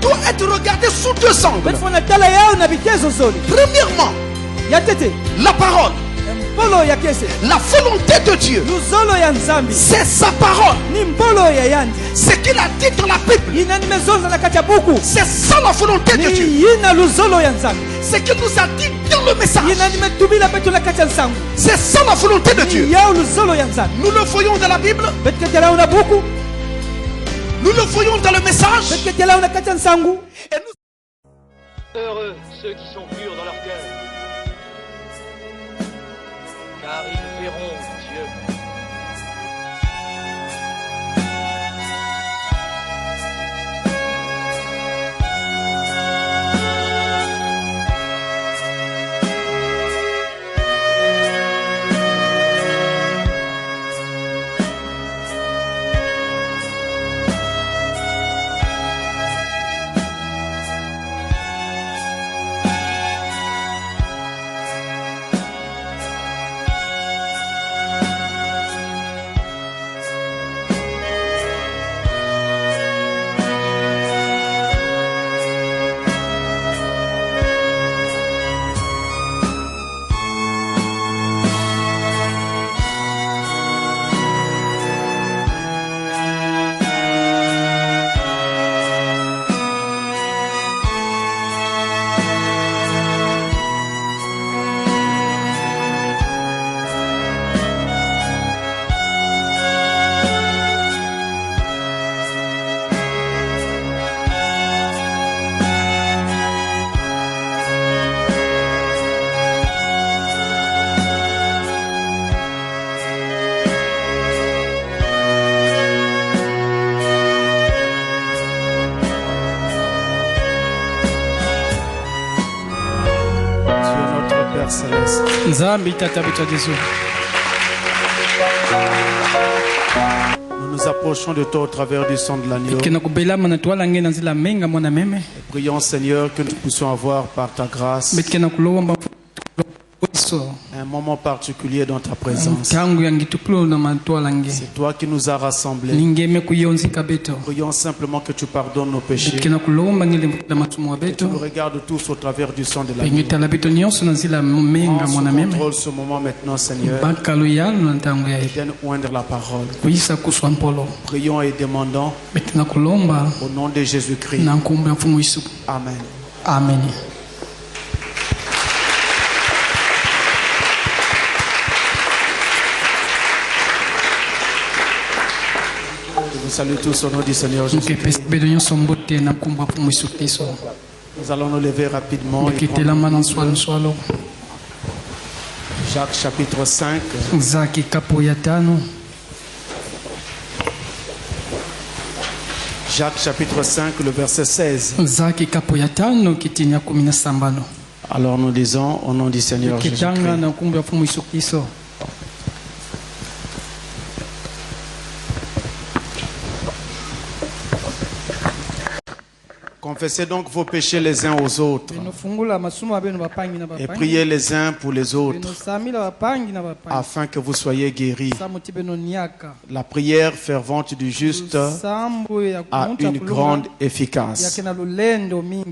doit être regardé sous deux angles. Premièrement, la parole. La volonté de Dieu, c'est sa parole. Ce qu'il a dit dans la Bible, c'est ça la volonté de Dieu. Ce qu'il nous a dit dans le message, c'est ça la volonté de Dieu. Nous le voyons dans la Bible, nous le voyons dans le message. Et nous... Heureux ceux qui sont purs dans leur cœur, car ils verront Dieu. Nous nous approchons de toi au travers du sang de l'agneau. Prions Seigneur que nous puissions avoir par ta grâce un moment particulier dans ta présence. C'est toi qui nous as rassemblés. Prions simplement que tu pardonnes nos péchés. Que tu nous regardes tous au travers du sang de l'agneau. Prends sous contrôle ce moment maintenant, Seigneur. Et viens oindre la parole. Prions et demandons au nom de Jésus-Christ. Amen. Amen. Nous saluons tous au nom du Seigneur Jésus-Christ. Nous allons nous lever rapidement. Jacques chapitre 5. Jacques chapitre 5, le verset 16. Alors nous disons au nom du Seigneur Jésus-Christ. Confessez donc vos péchés les uns aux autres et priez les uns pour les autres afin que vous soyez guéris. La prière fervente du juste a une grande efficace.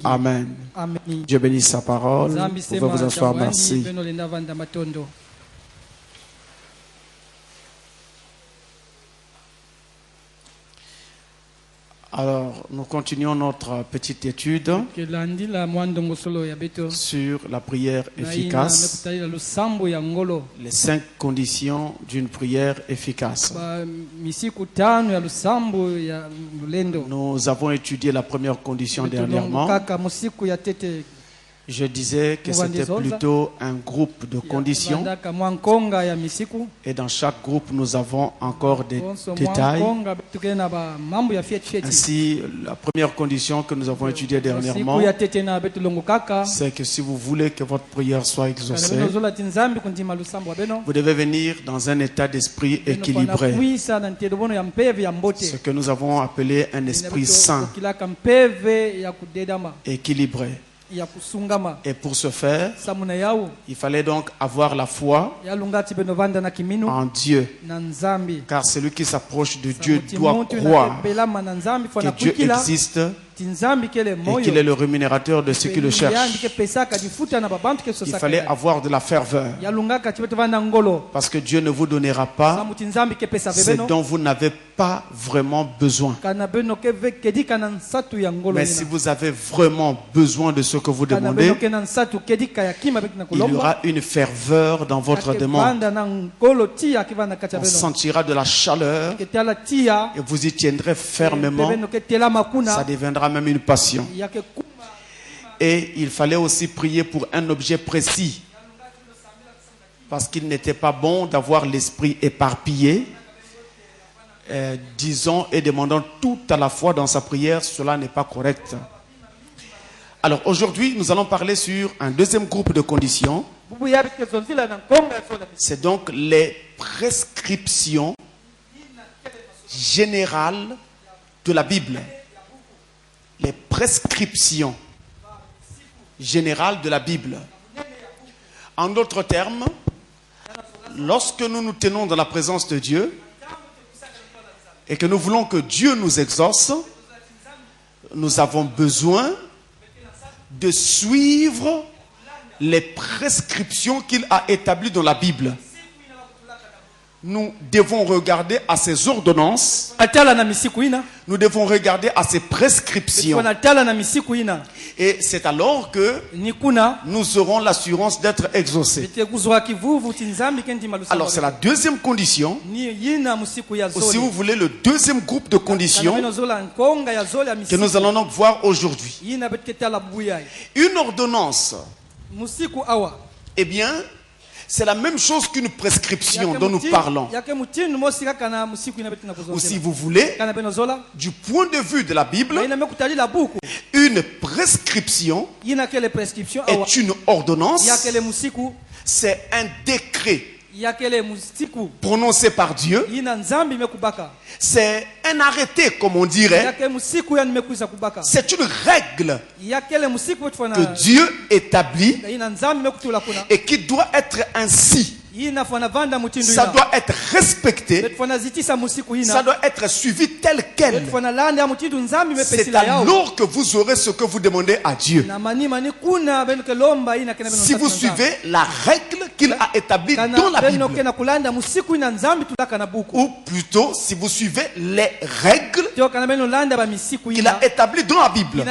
Amen. Dieu bénisse sa parole. Vous pouvez vous asseoir. Merci. Alors, nous continuons notre petite étude sur la prière efficace, les 5 conditions d'une prière efficace. Nous avons étudié la première condition dernièrement. Je disais que c'était plutôt un groupe de conditions. Et dans chaque groupe, nous avons encore des détails. Ainsi, la première condition que nous avons étudiée dernièrement, c'est que si vous voulez que votre prière soit exaucée, vous devez venir dans un état d'esprit équilibré. Ce que nous avons appelé un esprit saint, équilibré. Et pour ce faire, il fallait donc avoir la foi en Dieu. Car celui qui s'approche de Dieu doit croire que Dieu existe et qu'il est le rémunérateur de ceux qui le cherchent. Il fallait avoir de la ferveur. Parce que Dieu ne vous donnera pas ce dont vous n'avez pas vraiment besoin. Mais si vous avez vraiment besoin de ce que vous demandez, il y aura une ferveur dans votre demande. On sentira de la chaleur et vous y tiendrez fermement. Ça deviendra même une passion. Et il fallait aussi prier pour un objet précis. Parce qu'il n'était pas bon d'avoir l'esprit éparpillé. Disons et demandant tout à la fois dans sa prière, cela n'est pas correct. Alors aujourd'hui, nous allons parler sur un deuxième groupe de conditions. C'est donc les prescriptions générales de la Bible. Les prescriptions générales de la Bible. En d'autres termes, lorsque nous nous tenons dans la présence de Dieu et que nous voulons que Dieu nous exauce, nous avons besoin de suivre les prescriptions qu'il a établies dans la Bible. Nous devons regarder à ses ordonnances. Nous devons regarder à ses prescriptions. Et c'est alors que nous aurons l'assurance d'être exaucés. Alors c'est la deuxième condition. Ou si vous voulez, le deuxième groupe de conditions que nous allons donc voir aujourd'hui. Une ordonnance, eh bien, c'est la même chose qu'une prescription dont nous parlons. Ou si vous voulez, du point de vue de la Bible, une prescription est une ordonnance, c'est un décret prononcé par Dieu, c'est un arrêté comme on dirait, c'est une règle que Dieu établit et qui doit être ainsi. Ça doit être respecté, ça doit être suivi tel quel. C'est alors que vous aurez ce que vous demandez à Dieu. Si vous suivez la règle qu'il a établie dans la Bible, ou plutôt si vous suivez les règles qu'il a établies dans la Bible.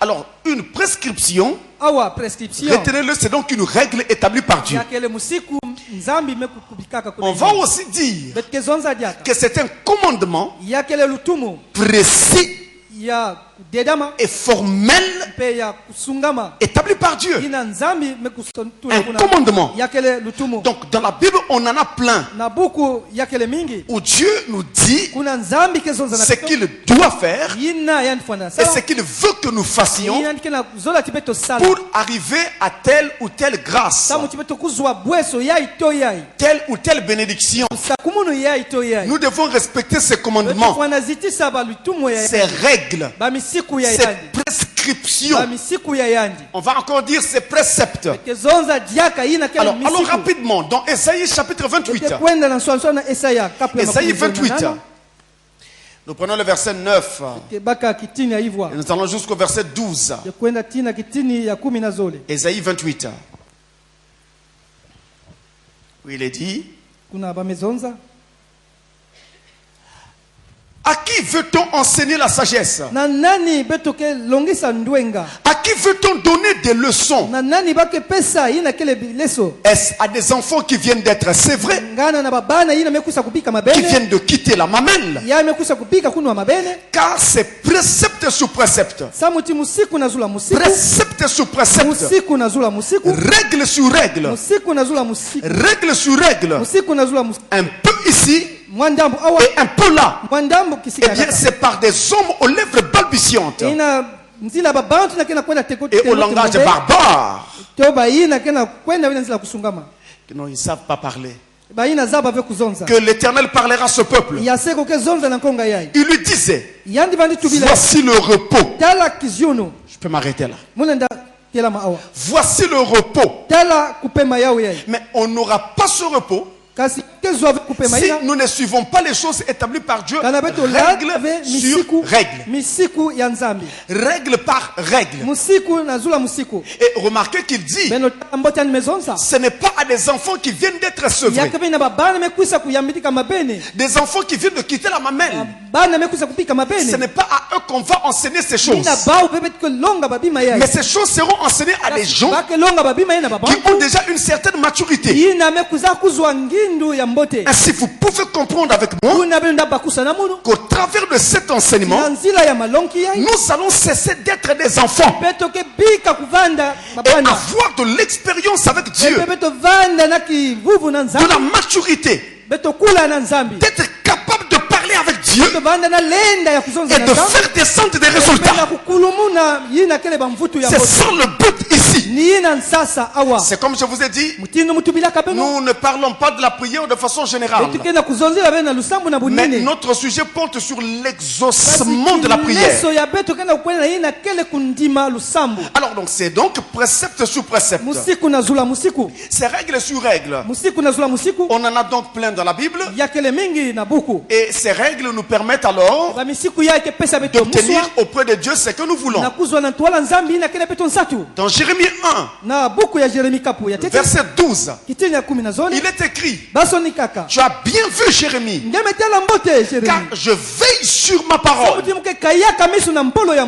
Alors une prescription, retenez-le, c'est donc une règle établie par Dieu. On va aussi dire que c'est un commandement précis et formel établi par Dieu. Un commandement. Donc dans la Bible on en a plein où Dieu nous dit ce qu'il doit faire et ce qu'il veut que nous fassions pour arriver à telle ou telle grâce, telle ou telle bénédiction. Nous devons respecter ces commandements, ces règles, ces prescriptions. On va encore dire ces préceptes. Alors allons rapidement dans Ésaïe chapitre 28. Ésaïe 28. Nous prenons le verset 9. Et nous allons jusqu'au verset 12. Ésaïe 28. Où il est dit: à qui veut-on enseigner la sagesse? À qui veut-on donner des leçons? Est-ce à des enfants qui viennent d'être sévrés, qui viennent de quitter la mamelle? Car c'est précepte sur précepte, précepte sur précepte, règle sur règle, règle sur règle, un peu ici et un peu là. Eh bien, c'est par des hommes aux lèvres balbutiantes et au langage barbare. Non, ils ne savent pas parler. que l'Éternel parlera à ce peuple. Il lui disait, voici le repos. Je peux m'arrêter là. Voici le repos. Mais on n'aura pas ce repos si nous ne suivons pas les choses établies par Dieu, règle sur règle. Règle par règle. Et remarquez qu'il dit, ce n'est pas à des enfants qui viennent d'être sevrés, des enfants qui viennent de quitter la mamelle. Ce n'est pas à eux qu'on va enseigner ces choses. Mais ces choses seront enseignées à des gens qui ont déjà une certaine maturité. Ainsi, vous pouvez comprendre avec moi qu'au travers de cet enseignement, nous allons cesser d'être des enfants et avoir de l'expérience avec Dieu, de la maturité, d'être capable de parler avec Dieu et de faire descendre des résultats. C'est ça le but ici. C'est comme je vous ai dit, nous ne parlons pas de la prière de façon générale, mais notre sujet porte sur l'exaucement de la prière. Alors donc c'est donc précepte sur précepte, c'est règle sur règle. On en a donc plein dans la Bible, et ces règles nous permettent alors d'obtenir auprès de Dieu ce que nous voulons. Dans Jérémie 1, verset 12, il est écrit, tu as bien vu Jérémie, car je veille sur ma parole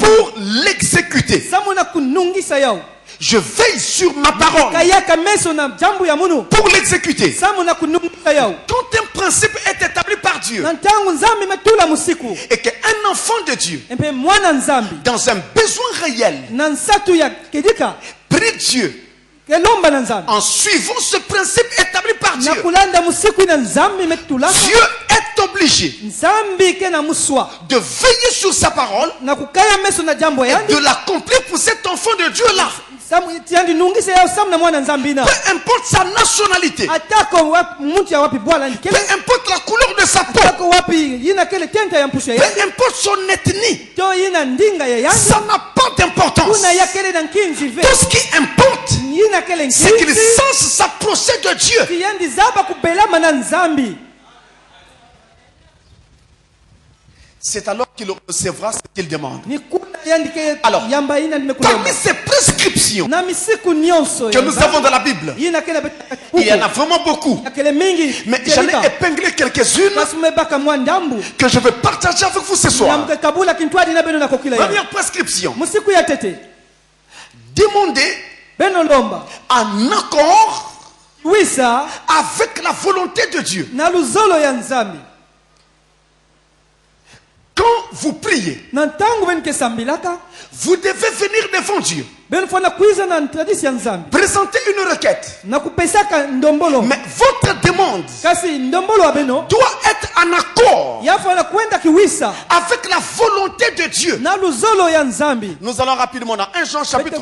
pour l'exécuter. Je veille sur ma parole pour l'exécuter. Quand un principe est établi par Dieu et qu'un enfant de Dieu, dans un besoin réel, prie Dieu en suivant ce principe établi par Dieu, Dieu est obligé de veiller sur sa parole et de l'accomplir pour cet enfant de Dieu là. Peu importe sa nationalité, peu importe la couleur de sa peau, peu importe son ethnie, ça n'a pas d'importance. Tout ce qui importe, c'est qu'il sache s'approcher de Dieu. C'est alors qu'il recevra ce qu'il demande. Alors, parmi ces prescriptions que nous avons dans la Bible, il y en a vraiment beaucoup. Mais j'en ai épinglé quelques-unes que je vais partager avec vous ce soir. Première prescription. Demandez un accord avec la volonté de Dieu. Quand vous priez, vous devez venir devant Dieu, présenter une requête. Mais votre demande doit être en accord avec la volonté de Dieu. Nous allons rapidement dans 1 Jean chapitre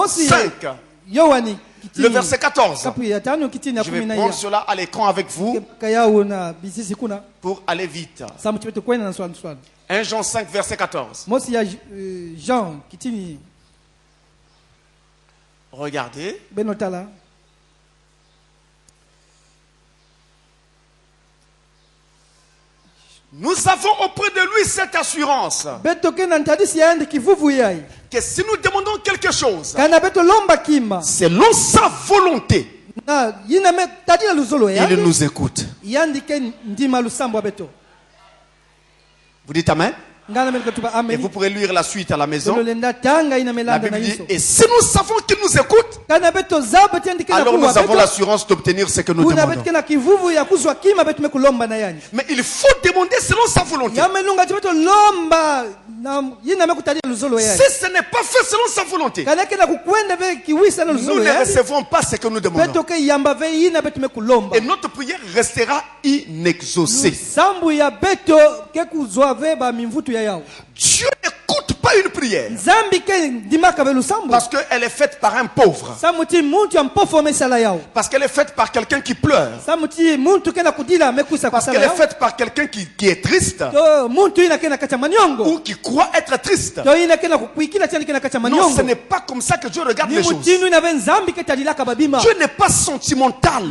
5. Le verset 14. Je vais prendre cela à l'écran avec vous pour aller vite. 1 Jean 5, verset 14. Regardez. Nous avons auprès de lui cette assurance que si nous demandons quelque chose selon sa volonté, il nous écoute. Vous dites Amen? Et vous pourrez lire la suite à la maison. La Bible dit, et si nous savons qu'il nous écoute, alors nous avons l'assurance d'obtenir ce que nous demandons. Mais il faut demander selon sa volonté. Si ce n'est pas fait selon sa volonté, nous ne recevons pas ce que nous demandons. Et notre prière restera inexaucée. Dieu n'écoute pas une prière. Parce qu'elle est faite par un pauvre. Parce qu'elle est faite par quelqu'un qui pleure. Parce qu'elle est faite par quelqu'un qui est triste. Ou qui croit être triste. Non, ce n'est pas comme ça que Dieu regarde les choses. Dieu n'est pas sentimental.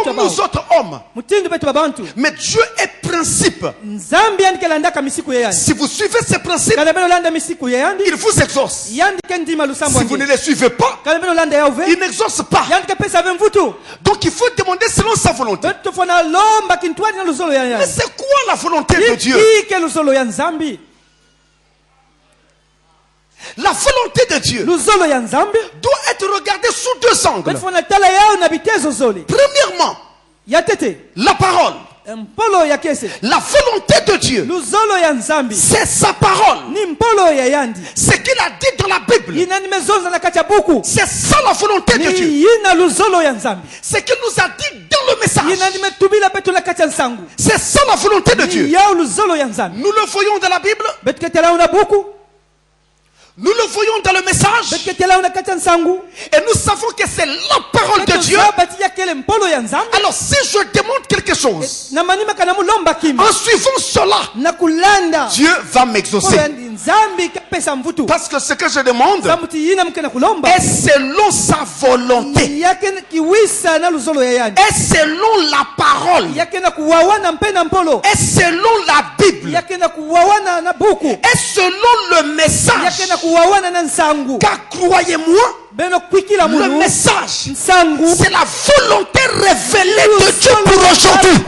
Comme nous autres hommes. Mais Dieu est principe. Si vous suivez ces principes, il vous exauce. Si vous ne les suivez pas, il n'exauce pas. Donc il faut demander selon sa volonté. Mais c'est quoi la volonté de Dieu? La volonté de Dieu doit être regardée sous deux angles. Premièrement, la parole. La volonté de Dieu, c'est sa parole. Ce qu'il a dit dans la Bible, c'est ça la volonté de Dieu. Ce qu'il nous a dit dans le message, c'est ça la volonté de Dieu. Nous le voyons dans la Bible. Nous le voyons dans le message. Et nous savons que c'est la parole de Dieu. Alors si je demande quelque chose, en suivant cela, Dieu va m'exaucer. Parce que ce que je demande est selon sa volonté. Est selon la parole. Est selon la Bible. Est selon le message. Car croyez-moi, le message, c'est la volonté révélée de Dieu pour aujourd'hui.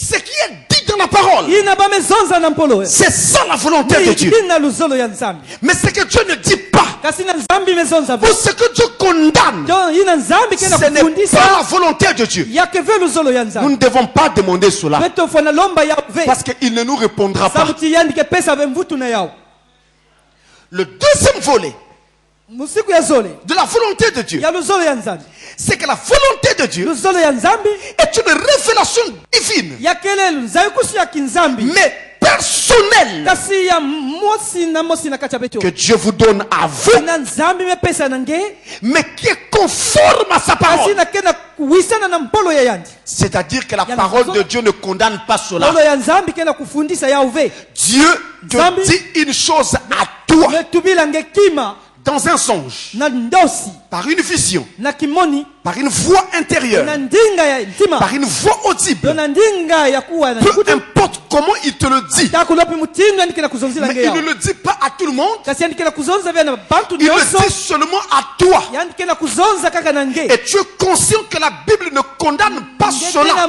Ce qui est dit dans la parole, c'est ça la volonté de Dieu. Mais ce que Dieu ne dit pas, ou ce que Dieu condamne, ce n'est pas la volonté de Dieu. Nous ne devons pas demander cela, parce qu'il ne nous répondra pas. Le deuxième volet de la volonté de Dieu, c'est que la volonté de Dieu est une révélation divine, mais personnelle, que Dieu vous donne à vous, mais qui est conforme à sa parole. C'est-à-dire que la parole de Dieu ne condamne pas cela. Dieu te dit une chose à toi dans un songe, par une vision, par une voix intérieure, par une voix audible. Peu importe comment il te le dit, mais il ne le dit pas à tout le monde. Il le dit seulement à toi. Et tu es conscient que la Bible ne condamne pas cela.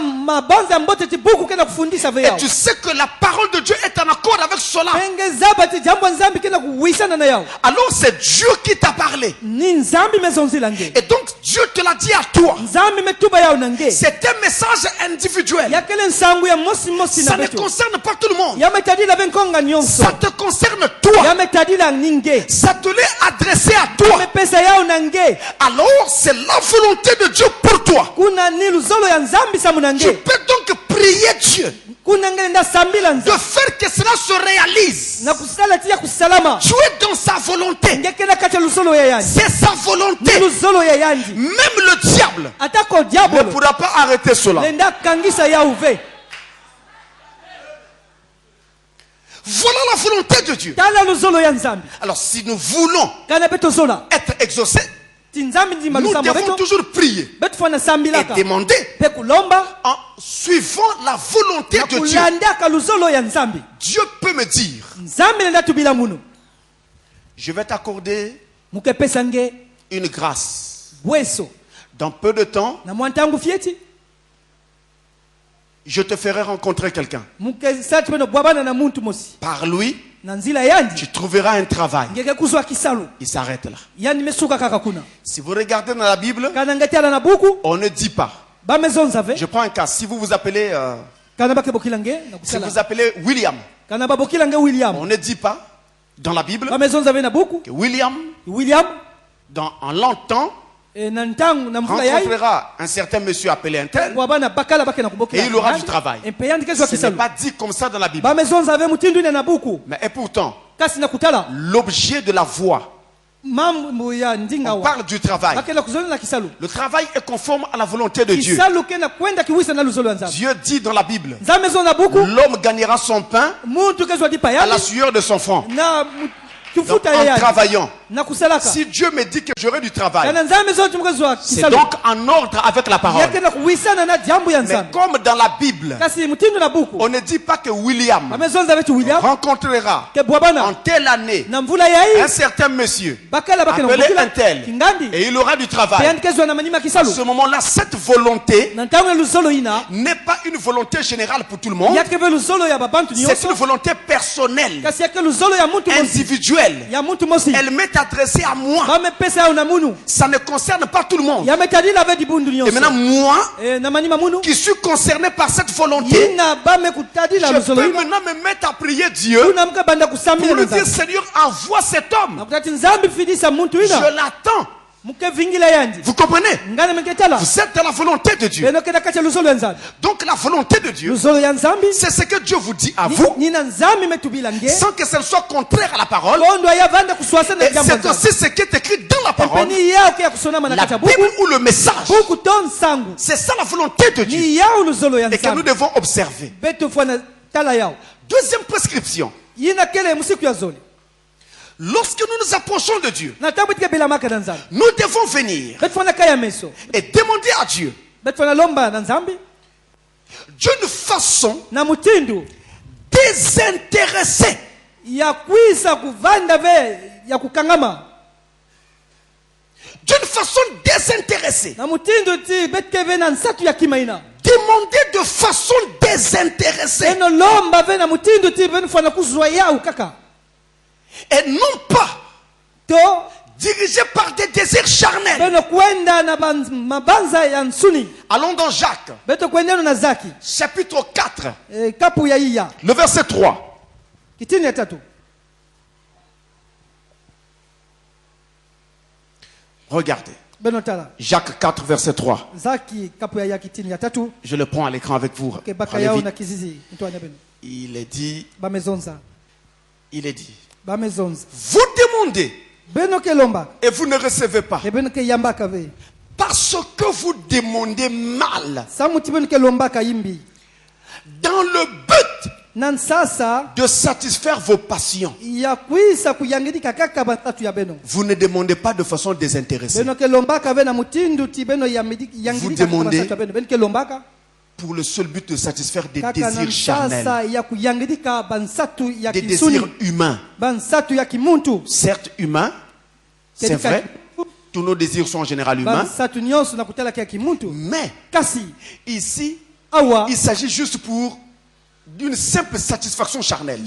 Et tu sais que la parole de Dieu est en accord avec cela. Alors c'est Dieu qui t'a parlé. Et donc Dieu te l'a dit à toi. C'est un message individuel. Ça ne concerne pas tout le monde. Ça te concerne toi. Ça te l'est adressé à toi. Alors c'est la volonté de Dieu pour toi. Tu peux donc prier Dieu de faire que cela se réalise. Tu es dans sa volonté. C'est sa volonté. Même le diable ne pourra pas arrêter cela. Voilà la volonté de Dieu. Alors si nous voulons être exaucés, nous devons toujours prier et demander en suivant la volonté de Dieu. Dieu peut me dire, je vais t'accorder une grâce. Dans peu de temps, je te ferai rencontrer quelqu'un. Par lui, tu trouveras un travail. Il s'arrête là. Si vous regardez dans la Bible, on ne dit pas. Je prends un cas. Si vous vous appelez William, on ne dit pas dans la Bible que William, en l'an temps, rencontrera un certain monsieur appelé un tel et il aura du travail. Ce n'est pas dit comme ça dans la Bible. Mais et pourtant, l'objet de la voix, on parle du travail. Le travail est conforme à la volonté de Dieu. Dieu dit dans la Bible, l'homme gagnera son pain à la sueur de son front. Donc, en travaillant. Si Dieu me dit que j'aurai du travail, c'est donc en ordre avec la parole. Mais comme dans la Bible, on ne dit pas que William rencontrera en telle année un certain monsieur appelé un tel et il aura du travail. À ce moment-là, cette volonté n'est pas une volonté générale pour tout le monde. C'est une volonté personnelle, individuelle. Elle m'est adressée à moi. Ça ne concerne pas tout le monde. Et maintenant, moi, qui suis concerné par cette volonté, je peux maintenant me mettre à prier Dieu pour lui dire, Seigneur, envoie cet homme. Je l'attends. Vous comprenez? Vous êtes dans la volonté de Dieu. Donc la volonté de Dieu, c'est ce que Dieu vous dit à vous, sans que ce soit contraire à la parole. Et c'est aussi ce qui est écrit dans la parole, la Bible ou le message. C'est ça la volonté de Dieu et que nous devons observer. Deuxième prescription: lorsque nous nous approchons de Dieu, nous devons venir et demander à Dieu d'une façon désintéressée. D'une façon désintéressée. Demander de façon désintéressée. Et non pas dirigé par des désirs charnels. Allons dans Jacques, chapitre 4, le verset 3. Regardez. Jacques 4, verset 3. Je le prends à l'écran avec vous. Il est dit, vous demandez et vous ne recevez pas, parce que vous demandez mal, dans le but de satisfaire vos passions. Vous ne demandez pas de façon désintéressée. Vous demandez pour le seul but de satisfaire des désirs charnels, des désirs humains. Certes humains, c'est vrai, tous nos désirs sont en général humains, mais ici, il s'agit juste pour d'une simple satisfaction charnelle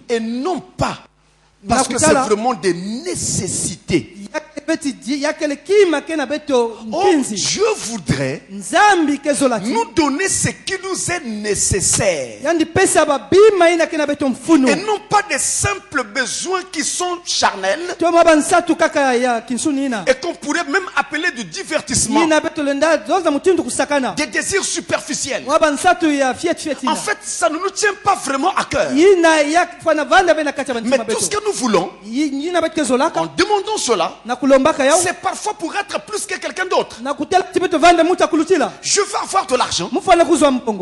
et non pas parce que c'est vraiment des nécessités. Oh, Dieu voudrait nous donner ce qui nous est nécessaire et non pas des simples besoins qui sont charnels et qu'on pourrait même appeler du divertissement, des désirs superficiels. En fait, ça ne nous tient pas vraiment à cœur. Mais tout ce que nous voulons, en demandant cela, c'est parfois pour être plus que quelqu'un d'autre. Je veux avoir de l'argent.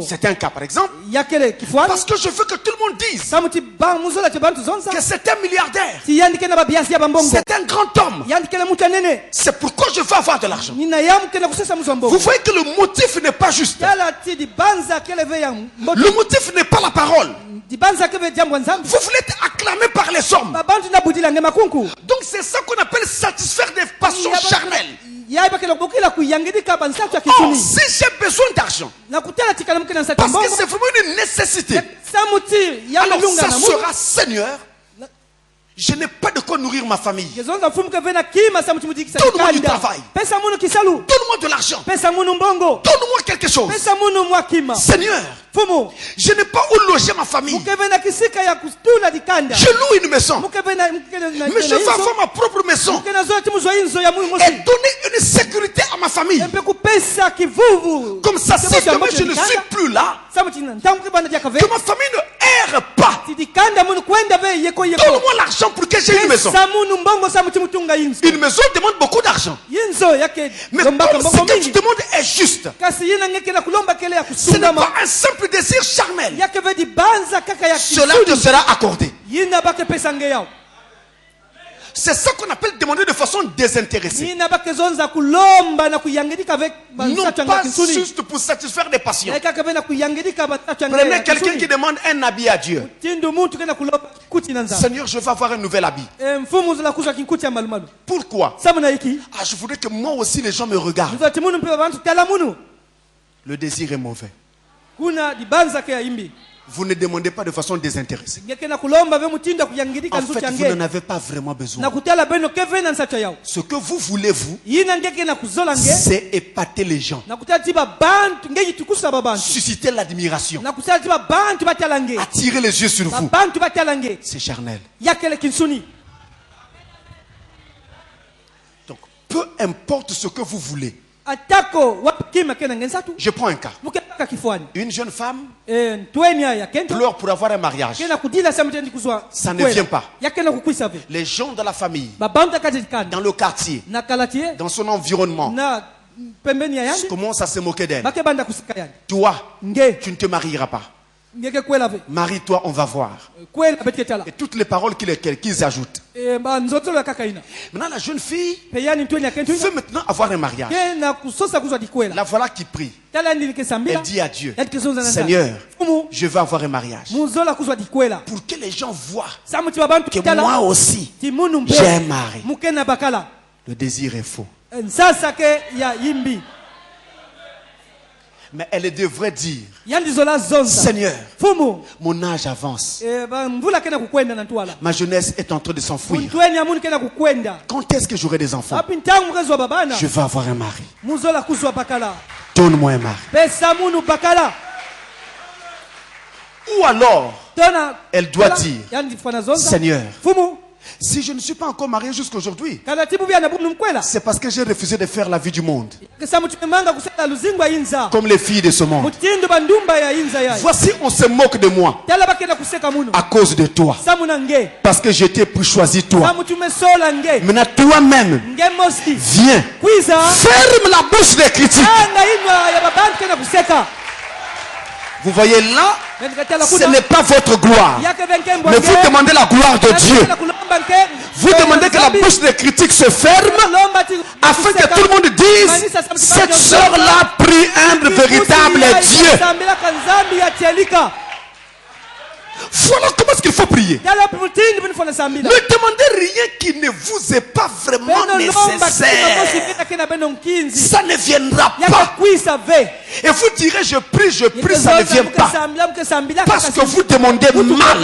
C'est un cas par exemple. Parce que je veux que tout le monde dise que c'est un milliardaire. C'est un grand homme. C'est pourquoi je veux avoir de l'argent. Vous voyez que le motif n'est pas juste. Le motif n'est pas la parole. Vous voulez être acclamé par les hommes. Donc c'est ça qu'on appelle satisfaire des passions charnelles. Oh, si j'ai besoin d'argent, parce que c'est vraiment une nécessité, alors ça sera, Seigneur, Je n'ai pas de quoi nourrir ma famille. Donne-moi du travail. Donne-moi de l'argent. Donne-moi quelque chose. Seigneur, je n'ai pas où loger ma famille. Je loue une maison. Mais je veux avoir ma propre maison. Et donner une sécurité à ma famille. Comme ça, si demain je ne suis plus là, que ma famille ne erre pas. Donne-moi l'argent pour que j'ai une maison. Une maison demande beaucoup d'argent. Mais comme ce que tu demandes est juste, ce n'est pas un simple désir charnel. Cela te sera accordé. C'est ça qu'on appelle demander de façon désintéressée. Non pas juste pour satisfaire des passions. Prenez quelqu'un qui demande un habit à Dieu. Seigneur, je veux avoir un nouvel habit. Pourquoi? Je voudrais que moi aussi les gens me regardent. Le désir est mauvais. Vous ne demandez pas de façon désintéressée. En fait, vous n'en avez pas vraiment besoin. Ce que vous voulez, vous, c'est épater les gens. Susciter l'admiration. Attirer les yeux sur vous. C'est charnel. Donc, peu importe ce que vous voulez. Je prends un cas. Une jeune femme pleure pour avoir un mariage. Ça ne vient pas. Les gens de la famille, dans le quartier, dans son environnement, commencent à se moquer d'elle. Toi, tu ne te marieras pas. Marie-toi, on va voir. Et toutes les paroles qu'ils ajoutent. Maintenant, la jeune fille veut maintenant avoir un mariage. La voilà qui prie. Elle dit à Dieu, Seigneur, je veux avoir un mariage. Pour que les gens voient que moi aussi, j'ai un mari. Le désir est faux. Mais elle devrait dire, Seigneur, mon âge avance. Ma jeunesse est en train de s'enfuir. Quand est-ce que j'aurai des enfants? Je veux avoir un mari. Donne-moi un mari. Ou alors, elle doit dire, Seigneur, si je ne suis pas encore marié jusqu'aujourd'hui, c'est parce que j'ai refusé de faire la vie du monde. Comme les filles de ce monde. Voici, on se moque de moi à cause de toi. Parce que j'étais pour choisir toi. Maintenant, toi-même, viens. Ferme la bouche des critiques. Vous voyez là, ce n'est pas votre gloire. Mais vous demandez la gloire de Dieu. Vous demandez que la bouche des critiques se ferme afin que tout le monde dise, cette sœur-là prie un véritable Dieu. Voilà comment est-ce qu'il faut prier. Ne demandez rien qui ne vous est pas vraiment nécessaire. Ça ne viendra pas. Et vous direz, je prie, ça ne vient pas. Parce que vous demandez mal.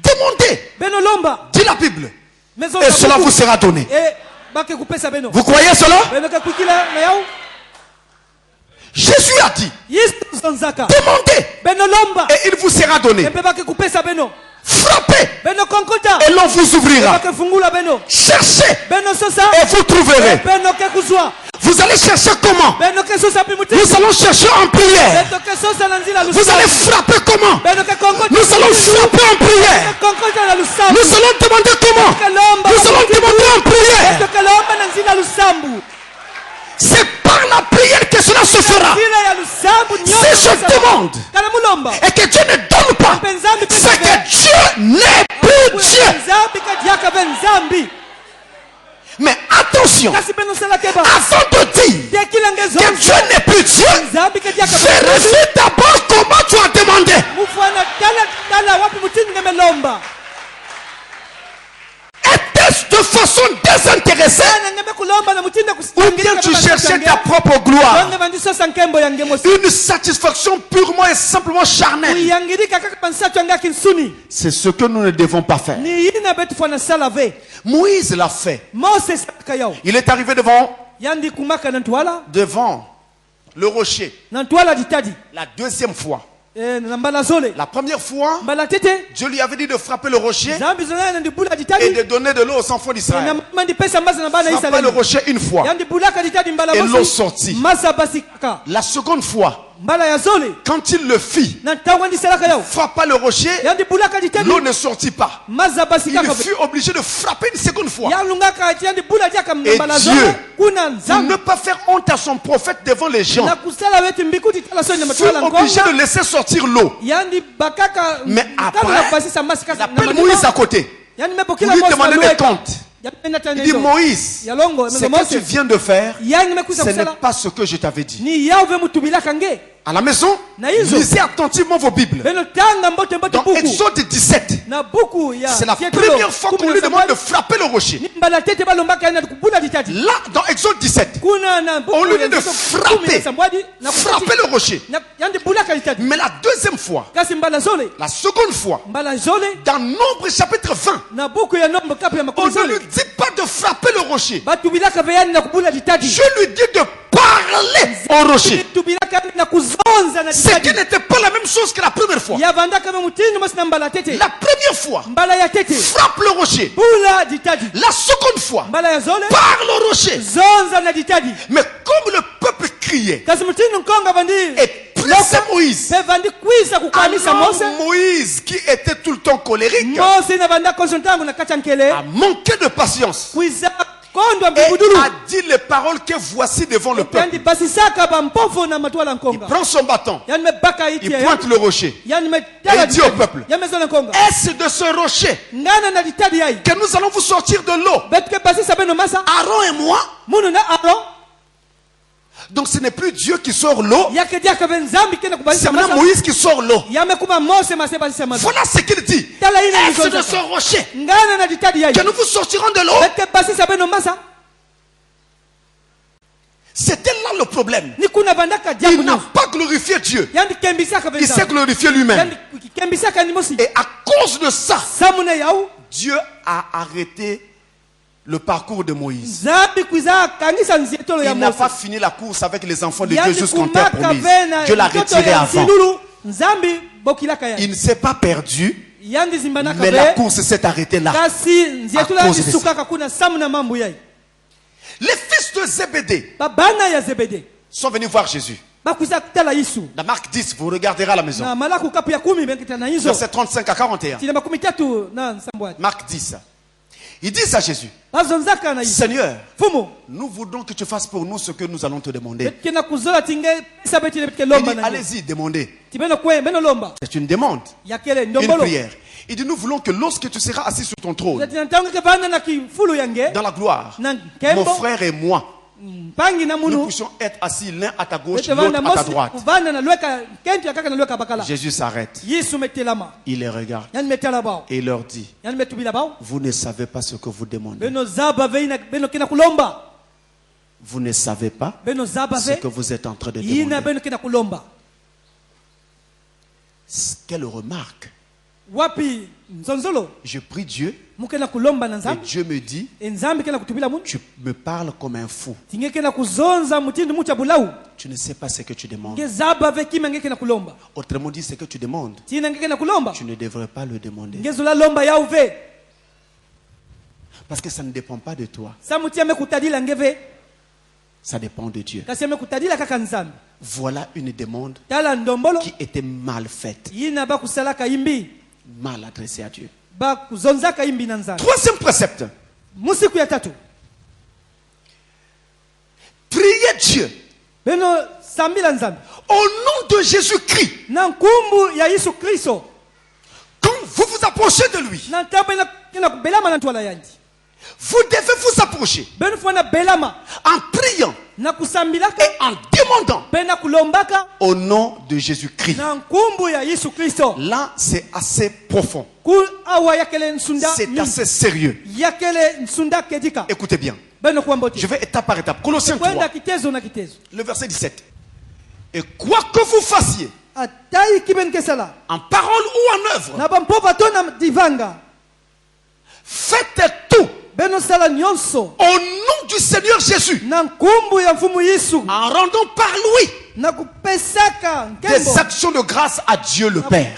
Demandez. Dit la Bible. Et cela vous sera donné. Vous croyez cela? Jésus a dit, demandez et il vous sera donné. Frappez et l'on vous ouvrira. Cherchez et vous trouverez. Vous allez chercher comment? Nous allons chercher en prière. Vous allez frapper comment? Nous allons frapper en prière. Nous allons demander comment? Nous allons demander en prière. C'est par la prière que cela se fera. Si je demande et que Dieu ne donne pas, c'est que Dieu n'est plus Dieu. Mais attention, avant de dire que Dieu n'est plus Dieu, vérifie d'abord comment tu as demandé. Est-ce de façon désintéressée ou bien tu cherchais ta propre gloire, une satisfaction purement et simplement charnelle. C'est ce que nous ne devons pas faire. Moïse l'a fait. Il est arrivé devant le rocher. La deuxième fois. La première fois, Dieu lui avait dit de frapper le rocher et de donner de l'eau aux enfants d'Israël. Frappa le rocher une fois et l'eau sortit. La seconde fois, quand il le fit, frappa le rocher, l'eau ne sortit pas. Il fut obligé de frapper une seconde fois. Et Dieu, pour ne pas faire honte à son prophète devant les gens, fut obligé de laisser sortir l'eau. Mais après, il appelle Moïse à côté pour lui demander des comptes. Il dit, Moïse, ce que tu viens de faire, ce n'est pas ce que je t'avais dit. À la maison, lisez attentivement vos Bibles. Dans Exode 17, c'est la première fois qu'on lui demande de frapper le rocher. Là, dans Exode 17, on lui dit de frapper le rocher. Mais la deuxième fois, la seconde fois, dans Nombre chapitre 20, on ne lui dit pas de frapper le rocher. Je lui dis de parler au rocher. Ce qui n'était pas la même chose que la première fois. La première fois, frappe le rocher. La seconde fois, parle au rocher. Mais comme le peuple criait et pressait Moïse, alors Moïse, qui était tout le temps colérique, a manqué de patience et a dit les paroles que voici devant le peuple. Il prend son bâton, il pointe le rocher et il dit au peuple, est-ce de ce rocher que nous allons vous sortir de l'eau, Aaron et moi? Donc ce n'est plus Dieu qui sort l'eau, c'est maintenant Moïse qui sort l'eau. Voilà ce qu'il dit. Est-ce de ce rocher que nous vous sortirons de l'eau? C'était là le problème. Il n'a pas glorifié Dieu. Il s'est glorifié lui-même. Et à cause de ça, Dieu a arrêté le parcours de Moïse. Il n'a pas fini la course avec les enfants de Dieu jusqu'en terre promise. Dieu l'a retiré avant. Il ne s'est pas perdu, mais la course s'est arrêtée là. À cause de ça. Les fils de Zébédée sont venus voir Jésus. Dans Marc 10, vous regarderez à la maison. Verset 35 à 41. Marc 10. Ils disent à Jésus, Seigneur, nous voulons que tu fasses pour nous ce que nous allons te demander. Il dit, allez-y, demandez. C'est une demande, une prière. Il dit, nous voulons que lorsque tu seras assis sur ton trône, dans la gloire, mon frère et moi, nous puissions être assis l'un à ta gauche, l'autre à ta droite. Jésus s'arrête. Il les regarde et il leur dit, vous ne savez pas ce que vous demandez. Vous ne savez pas ce que vous êtes en train de demander. Quelle remarque! Je prie Dieu et Dieu me dit, tu me parles comme un fou. Tu ne sais pas ce que tu demandes. Autrement dit, ce que tu demandes, tu ne devrais pas le demander. Parce que ça ne dépend pas de toi. Ça dépend de Dieu. Voilà une demande qui était mal faite, mal adressée à Dieu. Troisième précepte. Priez Dieu au nom de Jésus-Christ. Quand vous vous approchez de lui, vous devez vous approcher en priant en demandant au nom de Jésus-Christ. Là, c'est assez profond. C'est assez sérieux. Écoutez bien. Je vais étape par étape. Colossiens 3, le verset 17. Et quoi que vous fassiez, en parole ou en œuvre, faites tout au nom du Seigneur Jésus, en rendant par lui des actions de grâce à Dieu le Père.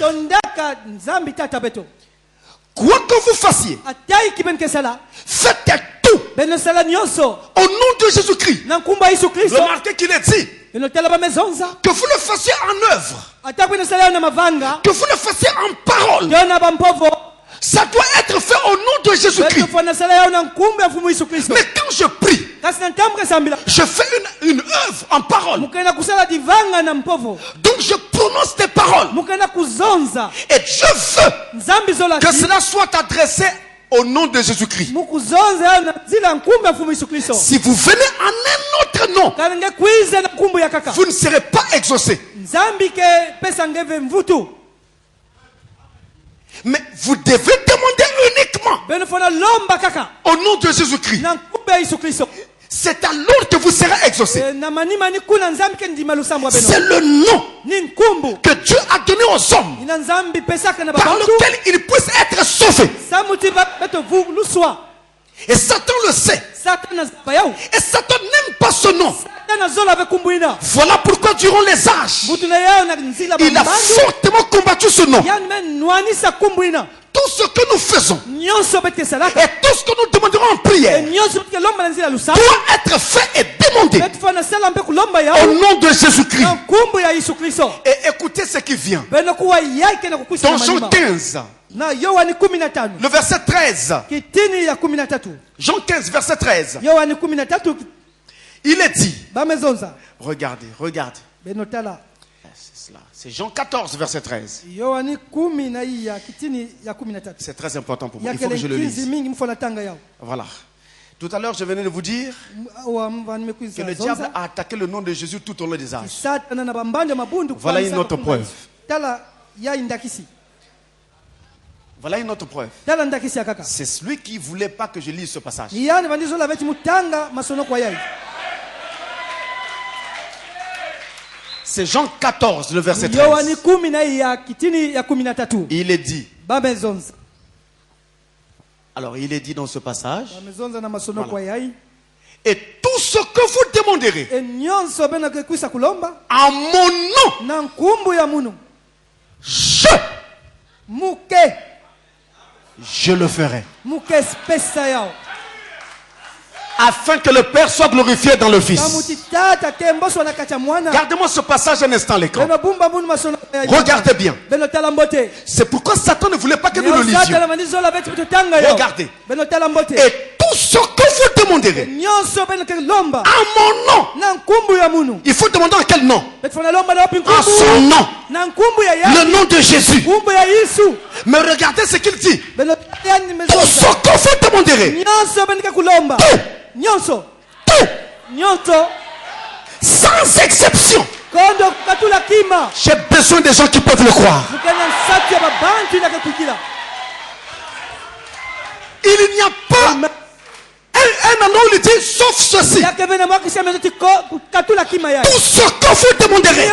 Quoi que vous fassiez, faites tout au nom de Jésus-Christ. Remarquez qu'il est dit que vous le fassiez en œuvre, que vous le fassiez en parole. Ça doit être fait au nom de Jésus-Christ. Mais quand je prie, je fais une œuvre en parole. Donc je prononce des paroles. Et Dieu veut que cela soit adressé au nom de Jésus-Christ. Si vous venez en un autre nom, vous ne serez pas exaucé. Mais vous devez demander uniquement au nom de Jésus-Christ. C'est alors que vous serez exaucé. C'est le nom que Dieu a donné aux hommes par lequel ils puissent être sauvés. Et Satan le sait. Et Satan n'aime pas ce nom. Voilà pourquoi durant les âges, il a fortement combattu ce nom. Tout ce que nous faisons et tout ce que nous demanderons en prière doit être fait et demandé au nom de Jésus-Christ. Et écoutez ce qui vient. Dans Jean 15, le verset 13. Jean 15, verset 13. Il est dit. Regardez. C'est cela. C'est Jean 14, verset 13. C'est très important pour moi. Il faut que je le lise. Voilà. Tout à l'heure, je venais de vous dire que le diable a attaqué le nom de Jésus tout au long des âges. Voilà une autre preuve. Voilà une autre preuve. C'est celui qui ne voulait pas que je lise ce passage. C'est Jean 14, le verset 13. Il est dit. Alors, il est dit dans ce passage. Voilà. Et tout ce que vous demanderez en mon nom, je le ferai. Afin que le Père soit glorifié dans le Fils. Gardez-moi ce passage un instant à l'écran. Regardez bien. C'est pourquoi Satan ne voulait pas que nous le lisions. Regardez. Et tout ce que vous demanderez en mon nom. Il faut demander en quel nom? En son nom. Le nom de Jésus. Mais regardez ce qu'il dit. Tout ce que vous demanderez. Sans exception. J'ai besoin des gens qui peuvent le croire. Il n'y a pas un anneau, il dit sauf ceci. Tout ce que vous demanderez,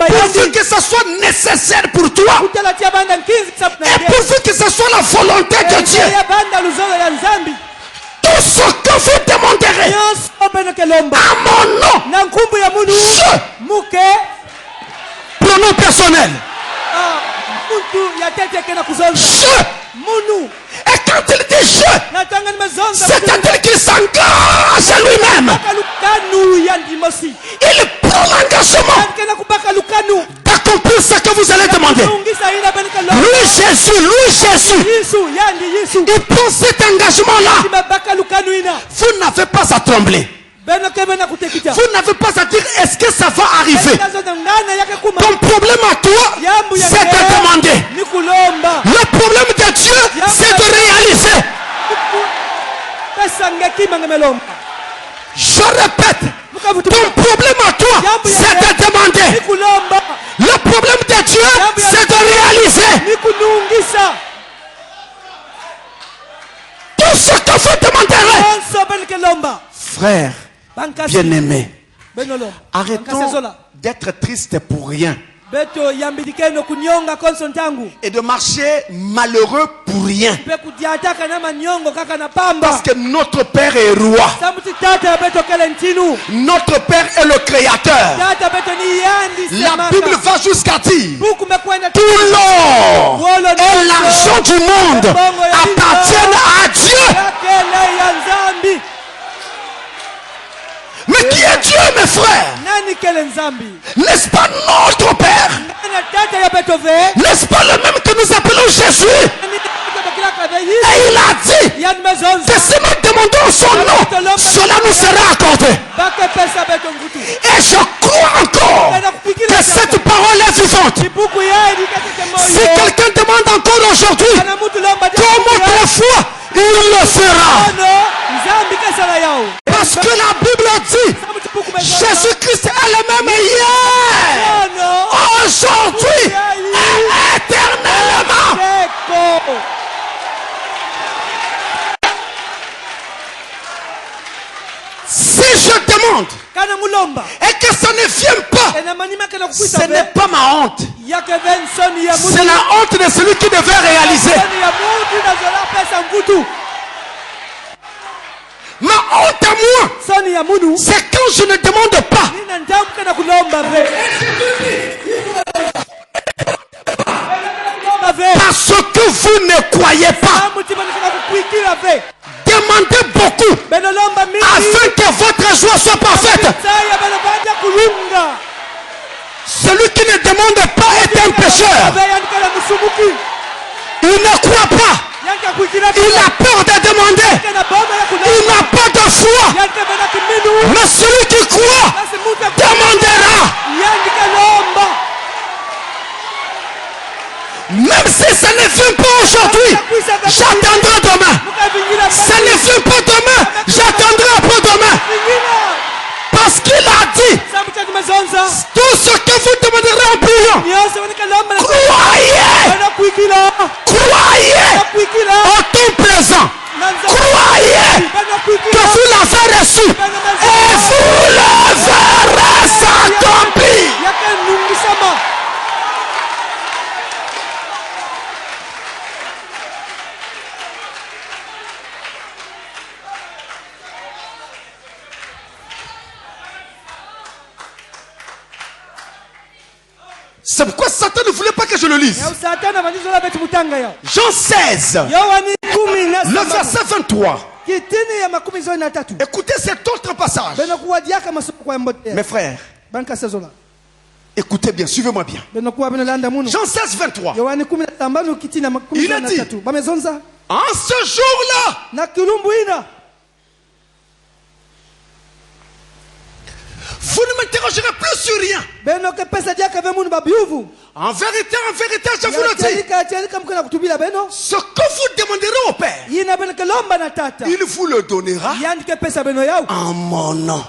pourvu que ce soit nécessaire pour toi et pourvu que ce soit la volonté de Dieu. Tout ce que vous demanderez à mon nom, pronom personnel. Et quand il dit je, c'est-à-dire qu'il s'engage à lui-même. Il prend l'engagement d'accomplir ce que vous allez demander. Lui Jésus, il prend cet engagement-là. Vous n'avez pas à trembler. Vous n'avez pas à dire est-ce que ça va arriver. Ton problème à toi, c'est de demander. Le problème de Dieu, c'est de réaliser. Je répète, ton problème à toi, c'est de demander. Le problème de Dieu, c'est de réaliser. Tout ce que vous demanderez. Frère, bien-aimé, arrêtons d'être triste pour rien. Et de marcher malheureux pour rien. Parce que notre Père est roi. Notre Père est le Créateur. La Bible va jusqu'à dire tout l'or et l'argent du monde appartiennent à Dieu. Mais qui est Dieu, mes frères? N'est-ce pas notre Père? N'est-ce pas le même que nous appelons Jésus? Et il a dit que si nous demandons son nom, cela nous sera accordé. Et je crois encore que cette parole est vivante. Si quelqu'un demande encore aujourd'hui, comme autrefois, il le fera. Parce que la Bible dit Jésus-Christ est le même hier, aujourd'hui et éternellement. Si je demande et que ça ne vient pas, ce n'est pas ma honte. C'est la honte de celui qui devait réaliser. Ma honte à moi, c'est quand je ne demande pas. Parce que vous ne croyez pas. Demandez beaucoup afin que votre joie soit parfaite. Celui qui ne demande pas est un pécheur. Il ne croit pas. Il a peur de demander. Il n'a pas de foi. Mais celui qui croit demandera. Même si ça ne vient pas aujourd'hui, j'attendrai demain. Ça ne vient pas demain, j'attendrai après-demain. Parce qu'il a dit, tout ce que vous demanderez en priant, croyez au temps présent. Croyez que vous l'avez reçu et vous le verrez s'accomplir. C'est pourquoi Satan ne voulait pas que je le lise. Jean 16, le verset 23. Écoutez cet autre passage. Mes frères, écoutez bien, suivez-moi bien. Jean 16, 23. Il a dit, en ce jour-là, vous ne m'interrogerez plus sur rien. En vérité, je vous le dis. Ce que vous demanderez au Père, il vous le donnera en mon nom.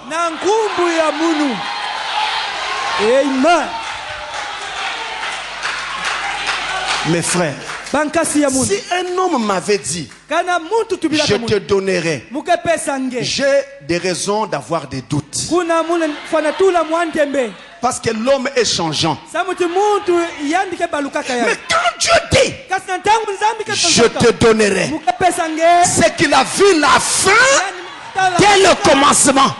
Mes frères, si un homme m'avait dit, je te donnerai, j'ai des raisons d'avoir des doutes. Parce que l'homme est changeant. Mais quand Dieu dit, je te donnerai, c'est qu'il a vu la fin dès le commencement.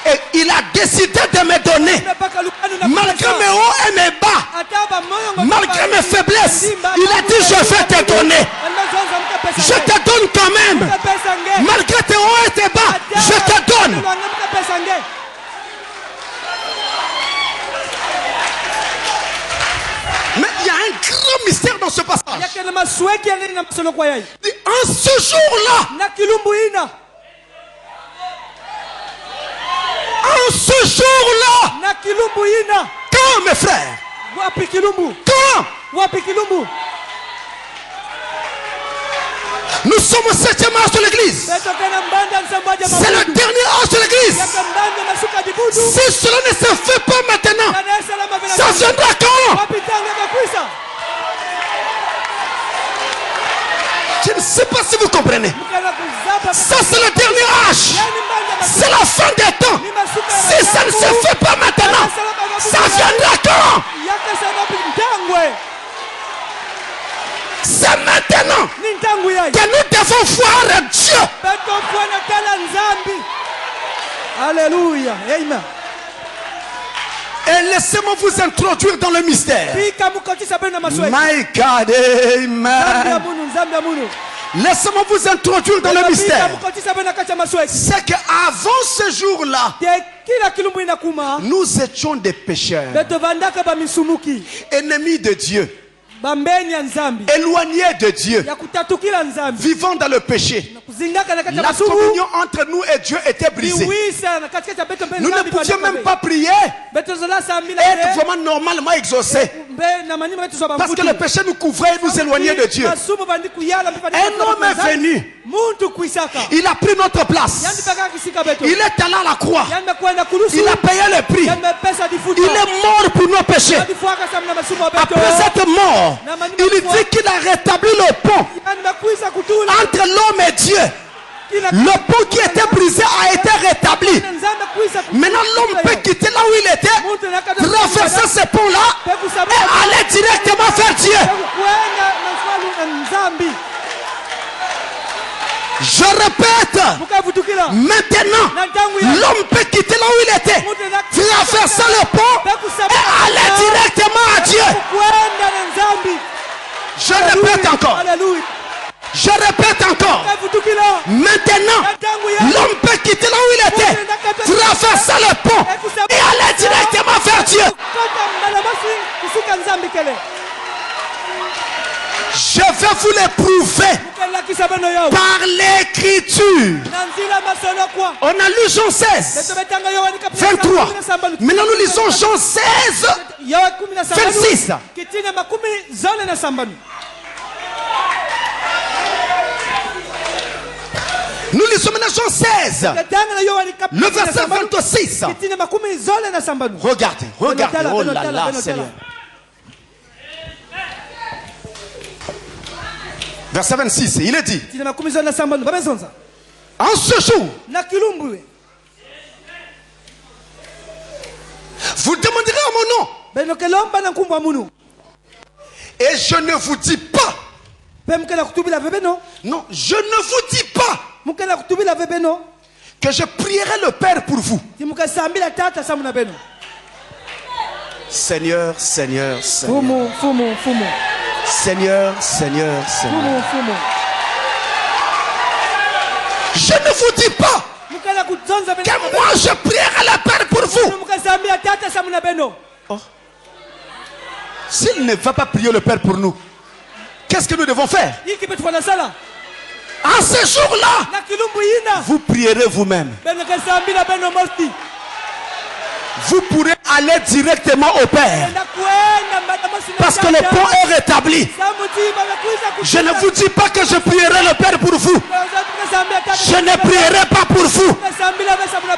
Et il a décidé de me donner, malgré mes hauts et mes bas, malgré mes faiblesses. Il a dit, je vais te donner. Je te donne quand même. Malgré tes hauts et tes bas, je te donne. Mais il y a un grand mystère dans ce passage. En ce jour-là, en ce jour-là, quand, mes frères, quand Nous sommes au 7e âge de l'église. C'est le dernier âge de l'église. Si cela ne se fait pas maintenant, ça viendra quand? Je ne sais pas si vous comprenez. Ça c'est le dernier âge. C'est la fin des temps. Si ça ne se fait pas maintenant, ça viendra quand? C'est maintenant que nous devons voir Dieu. Alléluia. Amen. Et laissez-moi vous introduire dans le mystère. My God, amen. Laissez-moi vous introduire dans le mystère. C'est qu'avant ce jour-là, nous étions des pécheurs, ennemis de Dieu, éloignés de Dieu, vivant dans le péché. La communion entre nous et Dieu était brisée. Nous ne pouvions même pas prier, être vraiment normalement exaucés, parce que le péché nous couvrait et nous éloignait de Dieu. Un homme est venu, il a pris notre place, il est allé à la croix, il a payé le prix, il est mort pour nos péchés. Après cette mort, il dit qu'il a rétabli le pont entre l'homme et Dieu. Le pont qui était brisé a été rétabli. Maintenant l'homme peut quitter là où il était, traverser ce pont là et aller directement vers Dieu. Je répète, maintenant l'homme peut quitter là où il était, traverser le pont et aller directement à Dieu. Je répète encore. Je répète encore. Maintenant, l'homme peut quitter là où il était, traverser le pont et aller directement vers Dieu. Je vais vous l'éprouver par l'écriture. On a lu Jean 16, 23. Maintenant nous lisons Jean 16, 26. Nous lisons maintenant Jean 16, le verset 26. Regardez, regardez, oh là là, Seigneur. Verset 26, il est dit, en ce jour, vous demanderez à mon nom. Et je ne vous dis pas. Non, je ne vous dis pas que je prierai le Père pour vous. Seigneur, Seigneur, Seigneur. Seigneur, Seigneur, Seigneur. Je ne vous dis pas que moi je prierai le Père pour vous. Oh. S'il ne va pas prier le Père pour nous, qu'est-ce que nous devons faire? En ce jour-là, vous prierez vous-même. Vous pourrez aller directement au Père, parce que le pont est rétabli. Je ne vous dis pas que je prierai le Père pour vous. Je ne prierai pas pour vous.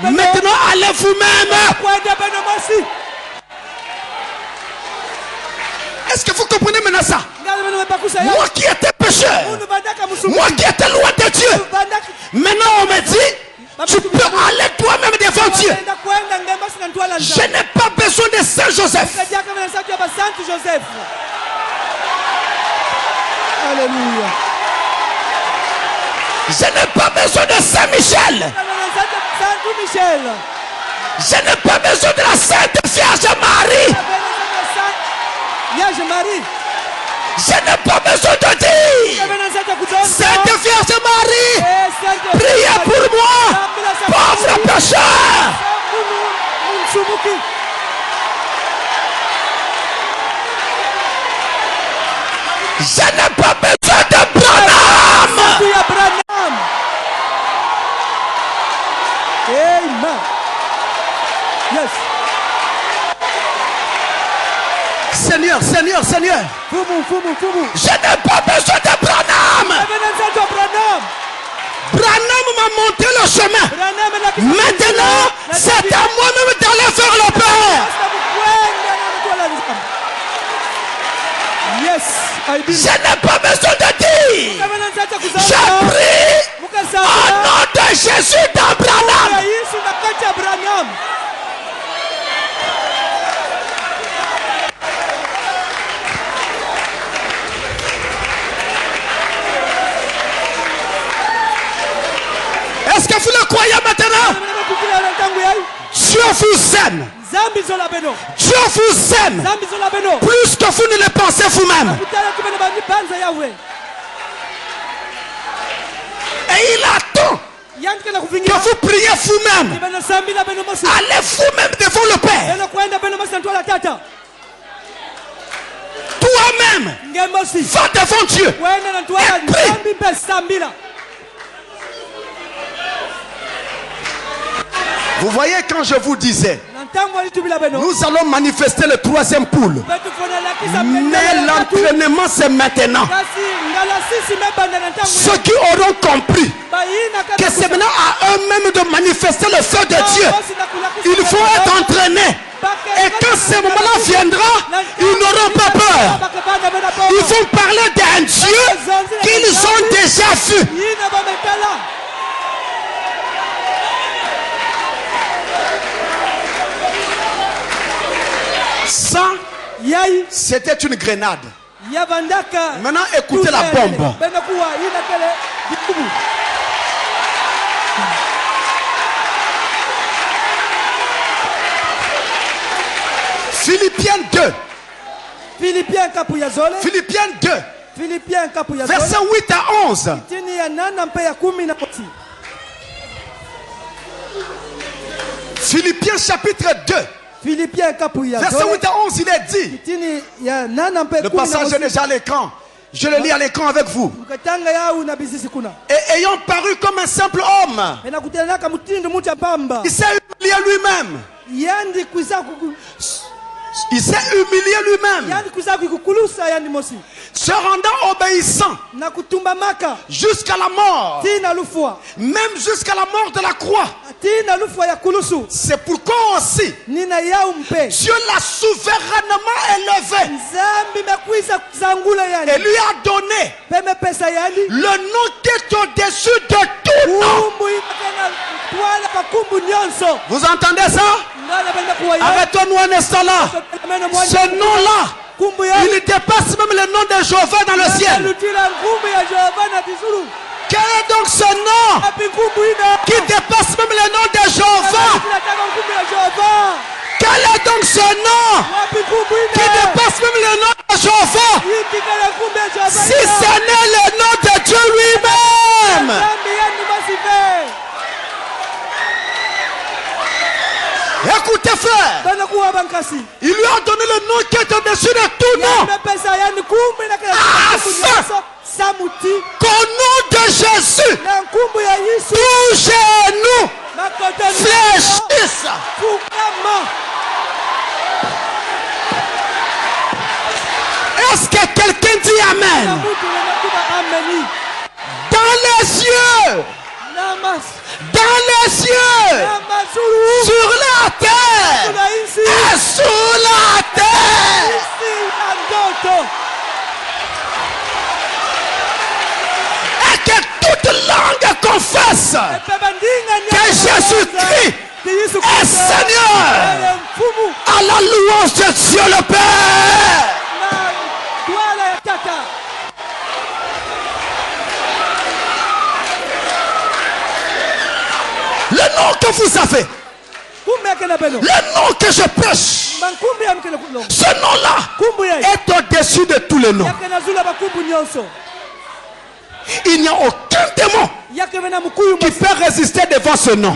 Maintenant, allez vous-même. Est-ce que vous comprenez maintenant ça? Moi qui étais pécheur, moi qui étais loin de Dieu, maintenant on me dit, tu peux aller toi-même devant Dieu. Je n'ai pas besoin de Saint Joseph. Alléluia. Je n'ai pas besoin de Saint Michel. Je n'ai pas besoin de la Sainte Vierge Marie. Je n'ai pas besoin de dire, Sainte Vierge Marie, priez pour moi, pauvre pécheur. Je n'ai pas besoin de Branham. Amen. Yes. Seigneur, Seigneur, Seigneur. Je n'ai pas besoin de Branham. Branham m'a montré le chemin. Maintenant, c'est à moi-même d'aller vers le Père. Je n'ai pas besoin de dire. Je prie au nom de Jésus d'Abraham. Est-ce que vous le croyez maintenant? Dieu vous aime. Dieu vous aime plus que vous ne le pensez vous-même. Et il attend que vous priez vous-même. Allez vous-même devant le Père. Toi-même, va devant Dieu et prie. Vous voyez, quand je vous disais, nous allons manifester le troisième poule. Mais l'entraînement, c'est maintenant. Ceux qui auront compris que c'est maintenant à eux-mêmes de manifester le feu de Dieu, il faut être entraînés. Et quand ce moment-là viendra, ils n'auront pas peur. Ils vont parler d'un Dieu qu'ils ont déjà vu. Ça, c'était une grenade. Maintenant, écoutez la bombe. Philippiens 2. Philippiens 2. Versets 8 à 11. Philippiens chapitre 2. Verset 8 à 11, il est dit. Le passage est déjà à l'écran. Je le lis à l'écran avec vous. Et ayant paru comme un simple homme, il s'est humilié lui-même. Il s'est humilié lui-même, se rendant obéissant jusqu'à la mort, même jusqu'à la mort de la croix. C'est pourquoi aussi Dieu l'a souverainement élevé et lui a donné le nom qui est au-dessus de tout nom. Vous entendez ça? Arrêtons-nous un instant là. Ce nom-là, il dépasse même le nom de Jéhovah dans le ciel. Quel est donc ce nom qui dépasse même le nom de Jéhovah? Quel est donc ce nom qui dépasse même le nom de Jéhovah? Si ce n'est le nom de Dieu lui-même. Écoutez frère, il lui a donné le nom qui est au-dessus de tout nom, afin qu'au nom de Jésus, tout genou fléchisse. Est-ce que quelqu'un dit Amen? Dans les yeux, dans les cieux, sur la terre et sous la terre. Et que toute langue confesse que Jésus-Christ est Seigneur, à la louange de Dieu le Père. Le nom que vous avez, le nom que je prêche, ce nom-là est au-dessus de tous les noms. Il n'y a aucun démon qui peut résister devant ce nom.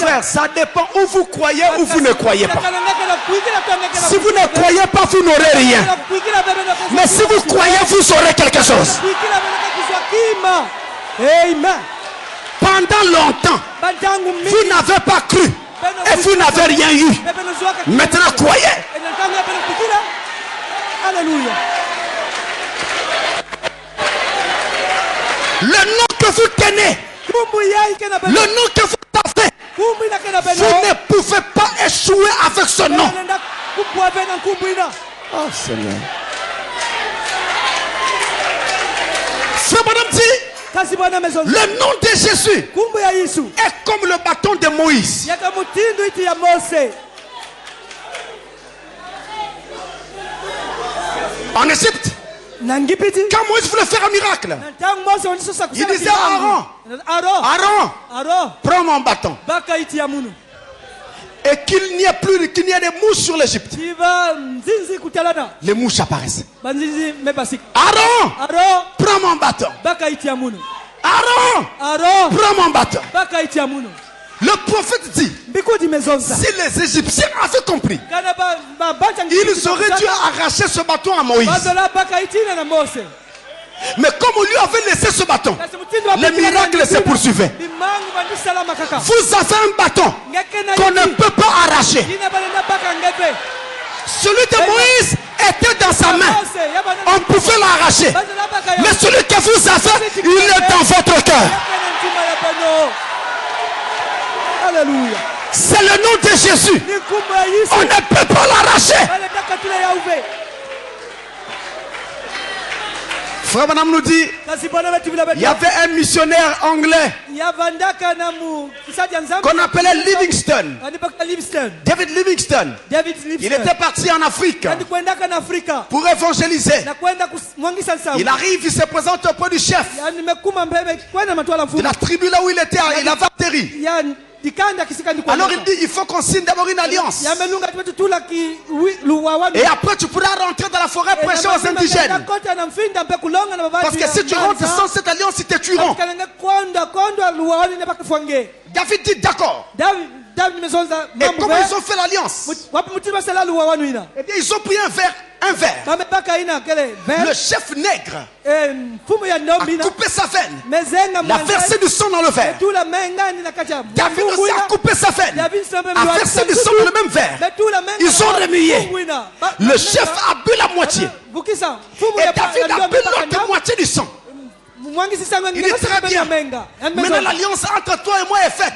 Frère, ça dépend où vous croyez ou vous ne croyez pas. Si vous ne croyez pas, vous n'aurez rien. Mais si vous croyez, vous aurez quelque chose. Amen. Pendant longtemps, vous n'avez pas cru et vous n'avez rien eu. Maintenant, croyez. Alléluia. Le nom que vous tenez, le nom que vous avez, vous ne pouvez pas échouer avec ce nom. Oh Seigneur. Frère madame dit, le nom de Jésus est comme le bâton de Moïse. En Égypte, quand Moïse voulait faire un miracle, il disait à Aaron, prends mon bâton. Et qu'il n'y ait plus, qu'il n'y ait des mouches sur l'Égypte. Les mouches apparaissent. Aaron, prends mon bâton. Aaron, prends mon bâton. Le prophète dit, si les Égyptiens avaient compris, ils auraient dû arracher ce bâton à Moïse. Mais comme on lui avait laissé ce bâton, les miracles se poursuivaient. Vous avez un bâton qu'on ne peut pas arracher. Celui de Moïse était dans sa main. On pouvait l'arracher. Mais celui que vous avez, il est dans votre cœur. Alléluia. C'est le nom de Jésus. On ne peut pas l'arracher. Frère Branham nous dit, il y avait un missionnaire anglais qu'on appelait Livingstone. David Livingstone. Il était parti en Afrique pour évangéliser. Il arrive, il se présente auprès du chef de la tribu là où il était. Il avait atterri. Alors il dit, il faut qu'on signe d'abord une alliance. Et après tu pourras rentrer dans la forêt prêcher aux indigènes. Parce que si tu rentres sans cette alliance, ils te tueront. David dit d'accord. Et comment ils ont fait l'alliance? Eh bien ils ont pris un verre. Le chef nègre a coupé sa veine, a versé du sang dans le verre. David aussi a coupé sa veine, a versé du sang dans le même verre. Ils ont remué. Le chef a bu la moitié et David a bu l'autre moitié du sang. Il est très bien. Maintenant l'alliance entre toi et moi est faite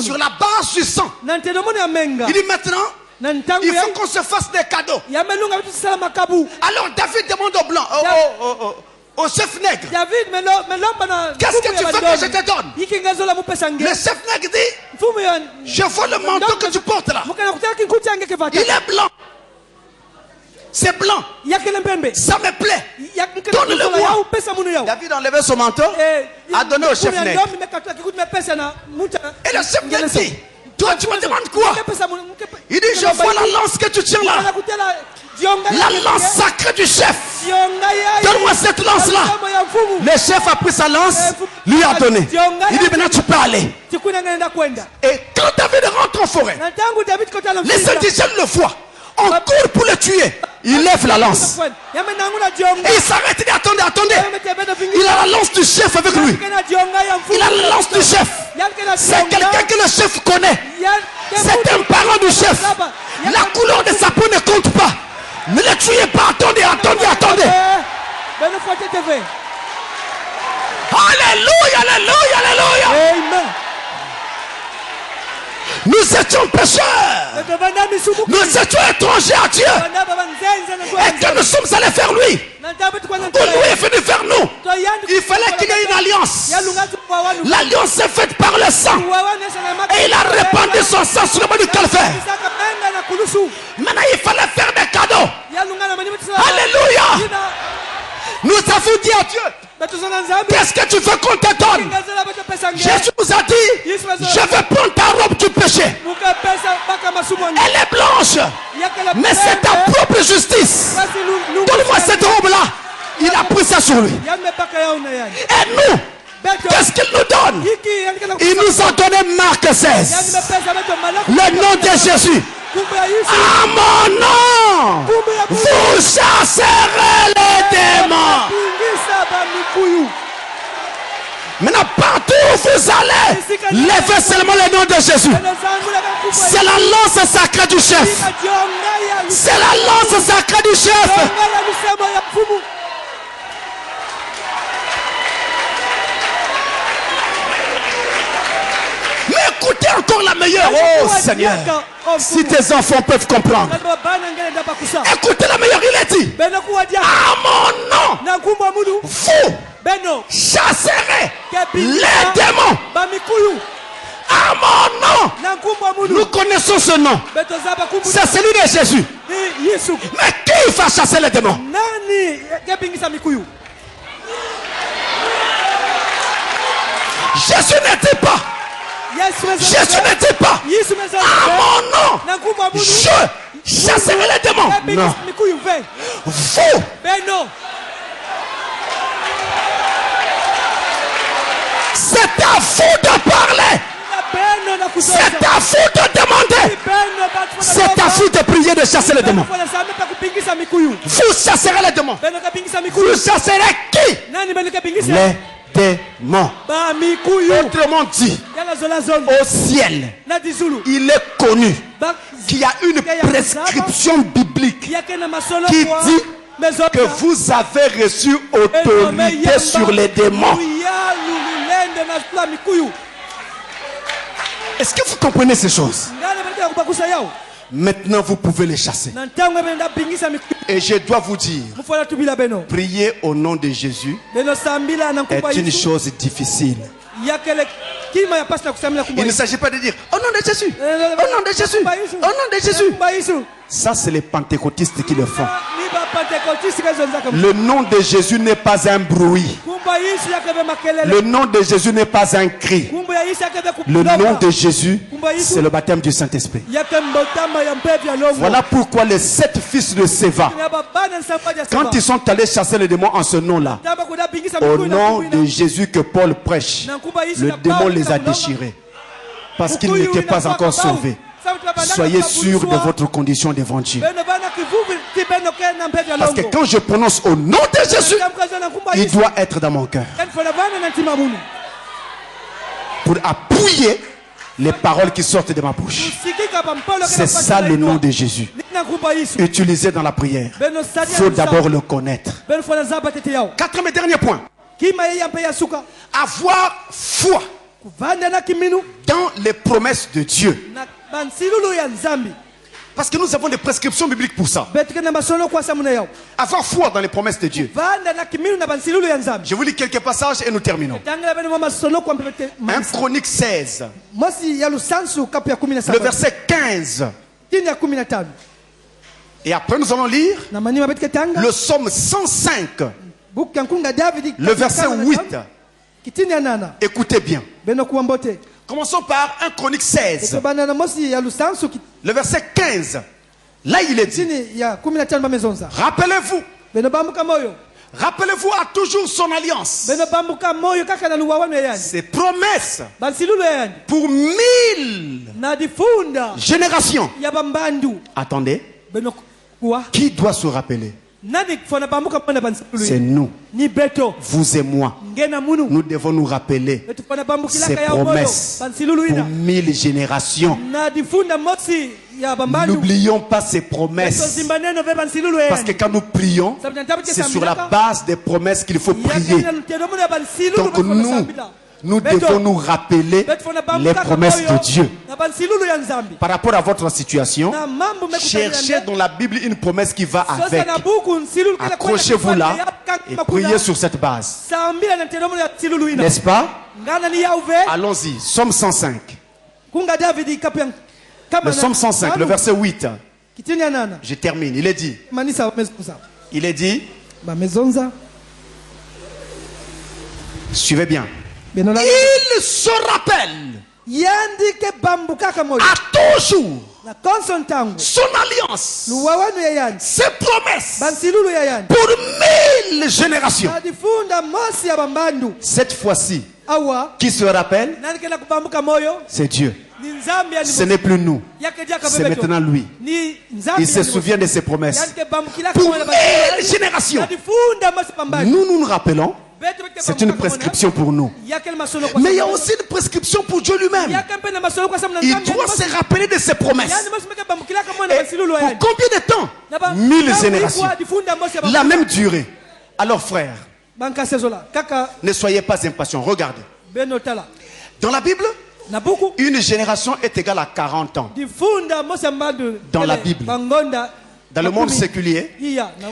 sur la base du sang. Il dit maintenant, il faut qu'on se fasse des cadeaux. Alors David demande au blanc, au chef nègre, qu'est-ce que tu veux que je te donne? Le chef nègre dit, je veux le manteau que tu portes là. Il est blanc. C'est blanc. Ça me plaît. Donne-le-moi. David a enlevé son manteau, a donné au chef nègre. Et le chef nègre dit, toi tu me demandes quoi? Il dit, je vois la lance que tu tiens là. La lance sacrée du chef. Donne-moi cette lance là. Le chef a pris sa lance, lui a donné. Il dit, maintenant tu peux aller. Et quand David rentre en forêt, les indigènes le voient. On court pour le tuer. Il lève la lance. Et il s'arrête. Il dit, attendez. Il a la lance du chef avec lui. Il a la lance du chef. C'est quelqu'un que le chef connaît. C'est un parent du chef. La couleur de sa peau ne compte pas. Ne le tuez pas. Attendez. Alléluia. Amen. Nous étions pécheurs. Nous étions étrangers à Dieu. Et que nous sommes allés vers lui. Lui est venu vers nous. Il fallait qu'il y ait une alliance. L'alliance est faite par le sang. Et il a répandu son sang sur le bas du calvaire. Maintenant il fallait faire des cadeaux. Alléluia. Nous avons dit à Dieu, qu'est-ce que tu veux qu'on te donne? Jésus nous a dit, je vais prendre ta robe du péché. Elle est blanche, mais c'est ta propre justice. Donne-moi cette robe là. Il a pris ça sur lui. Et nous, qu'est-ce qu'il nous donne? Il nous a donné Marc 16. Le nom de Jésus. À mon nom, vous chasserez les démons. Maintenant, partout où vous allez, levez seulement le nom de Jésus. C'est la lance sacrée du chef. C'est la lance sacrée du chef. Mais écoutez encore la meilleure. Oh Seigneur, si tes enfants peuvent comprendre. Écoutez la meilleure, il a dit. À mon nom, vous chasserez les démons. À mon nom, nous connaissons ce nom. C'est celui de Jésus. Mais qui va chasser les démons? Jésus ne dit pas. Jésus ne dit pas. À mon nom, je chasserai les démons. Non. Vous. C'est à vous de parler. C'est à vous de demander. C'est à vous de prier, de chasser les démons. Vous chasserez les démons. Vous chasserez qui? Les démons. Autrement dit, au ciel, il est connu qu'il y a une prescription biblique qui dit que vous avez reçu autorité sur les démons. Est-ce que vous comprenez ces choses? Maintenant, vous pouvez les chasser. Et je dois vous dire, prier au nom de Jésus est une chose difficile. Il ne s'agit pas de dire au nom de Jésus, au nom de Jésus, au nom de Jésus. Ça, c'est les pentecôtistes qui le font. Le nom de Jésus n'est pas un bruit. Le nom de Jésus n'est pas un cri. Le nom de Jésus, c'est le baptême du Saint-Esprit. Voilà pourquoi les 7 fils de Séva, quand ils sont allés chasser les démons en ce nom-là, au nom de Jésus que Paul prêche, le démon les a déchirés. Parce qu'ils n'étaient pas encore sauvés. Soyez sûrs de votre condition d'évangile. Parce que quand je prononce au nom de Jésus, il doit être dans mon cœur. Pour appuyer les paroles qui sortent de ma bouche. C'est ça le nom de Jésus. Utilisé dans la prière. Il faut d'abord le connaître. 4e et dernier point. Avoir foi dans les promesses de Dieu. Parce que nous avons des prescriptions bibliques pour ça. Avoir foi dans les promesses de Dieu. Je vous lis quelques passages et nous terminons. 1 Chronique 16. Le verset 15. Et après nous allons lire le psaume 105. Le verset 8. Écoutez bien. Commençons par 1 Chronique 16. Le verset 15. Là il est dit. Rappelez-vous. Rappelez-vous à toujours son alliance. Ses promesses. Pour 1000 générations. Attendez. Qui doit se rappeler? C'est nous. Vous et moi. Nous devons nous rappeler ces promesses pour 1000 générations. N'oublions pas ces promesses. Parce que quand nous prions, c'est sur la base des promesses qu'il faut prier. Donc nous devons nous rappeler les promesses de Dieu. Par rapport à votre situation, cherchez dans la Bible une promesse qui va avec. Accrochez-vous là et priez sur cette base. N'est-ce pas? Allons-y. Psaume 105. Le Psaume 105, le verset 8. Je termine. Il est dit. Il est dit. Suivez bien. Il se rappelle à toujours son alliance, ses promesses pour 1000 générations. Cette fois-ci, qui se rappelle, c'est Dieu. Ce n'est plus nous, c'est maintenant lui. Il se souvient de ses promesses pour 1000 générations. Nous nous rappelons C'est une prescription pour nous. Mais il y a aussi une prescription pour Dieu lui-même. Il doit se rappeler de ses promesses. Et pour combien de temps? 1000 générations. La même durée. Alors frère, ne soyez pas impatients. Regardez. Dans la Bible, une génération est égale à 40 ans. Dans la Bible. Dans le monde séculier,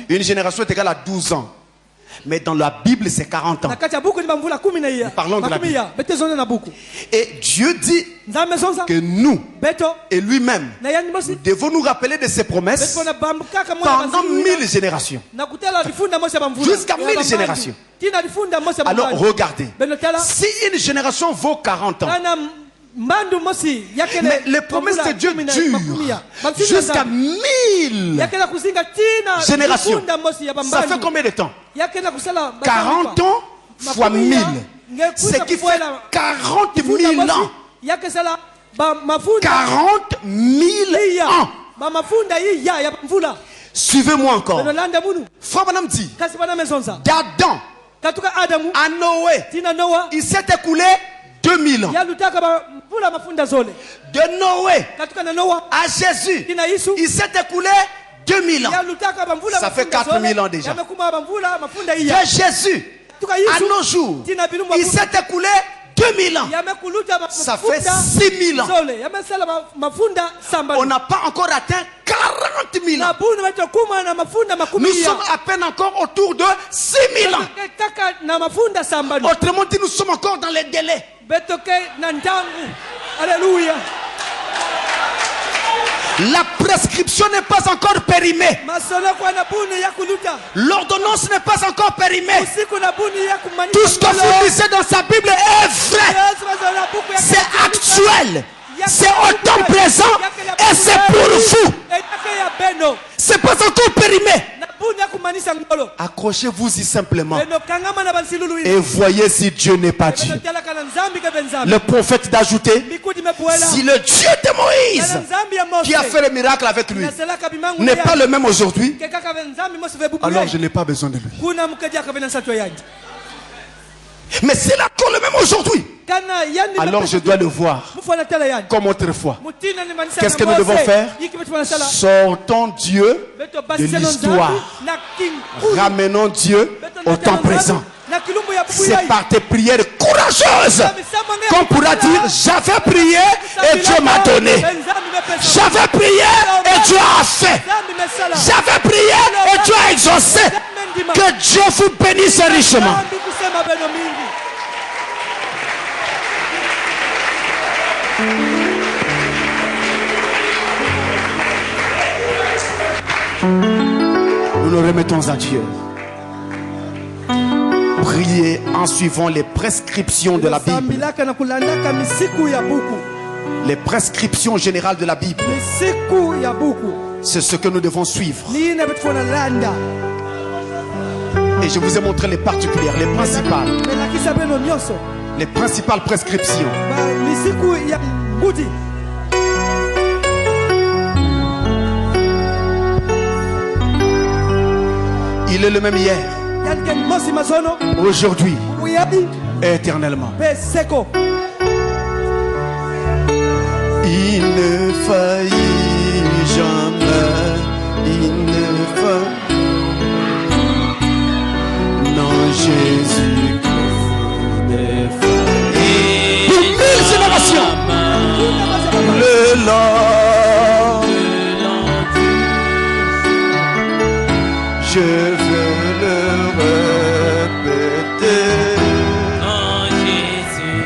une génération est égale à 12 ans. Mais dans la Bible, c'est 40 ans. Nous parlons de la Bible. Et Dieu dit que nous, et lui-même, nous devons nous rappeler de ses promesses pendant 1000 générations. Jusqu'à 1000 générations. Alors regardez, si une génération vaut 40 ans, mais les promesses de Dieu durent jusqu'à 1000 générations. Ça fait combien de temps? 40 ans fois 1000. Ce qui fait 40 000 ans. 40 000 ans. Suivez-moi encore. Frère Madame dit, d'Adam à Noé, il s'est écoulé 2000 ans. De Noé à Jésus, il s'est écoulé 2000 ans. Ça fait 4000 ans déjà. De Jésus à nos jours, il s'est écoulé 2000 ans. Ça fait 6000 ans. On n'a pas encore atteint 40 000 ans. Nous sommes à peine encore autour de 6000 ans. Autrement dit, nous sommes encore dans les délais. Alléluia. La prescription n'est pas encore périmée. L'ordonnance n'est pas encore périmée. Tout ce que vous lisez dans sa Bible est vrai. C'est actuel. C'est au temps présent et c'est pour vous. C'est pas encore périmé. Accrochez-vous-y simplement et voyez si Dieu n'est pas Dieu. Le prophète d'ajouter, si le Dieu de Moïse qui a fait le miracle avec lui n'est pas le même aujourd'hui, alors je n'ai pas besoin de lui. Mais s'il est encore le même aujourd'hui, alors je dois le voir comme autrefois. Qu'est-ce que nous devons faire? Sortons Dieu de l'histoire. Ramenons Dieu au temps présent. C'est par tes prières courageuses qu'on pourra dire j'avais prié et Dieu m'a donné. J'avais prié et Dieu a fait. J'avais prié et Dieu a exaucé. Que Dieu vous bénisse richement. Nous nous remettons à Dieu. Priez en suivant les prescriptions de la Bible. Les prescriptions générales de la Bible. C'est ce que nous devons suivre. Et je vous ai montré les particulières, les principales. Les principales prescriptions. Il est le même hier, aujourd'hui et éternellement. Il ne faillit jamais. Il ne faillit. Non, Jésus ne faillit. Pour 1000 générations. Le long. Je veux le répéter. En Jésus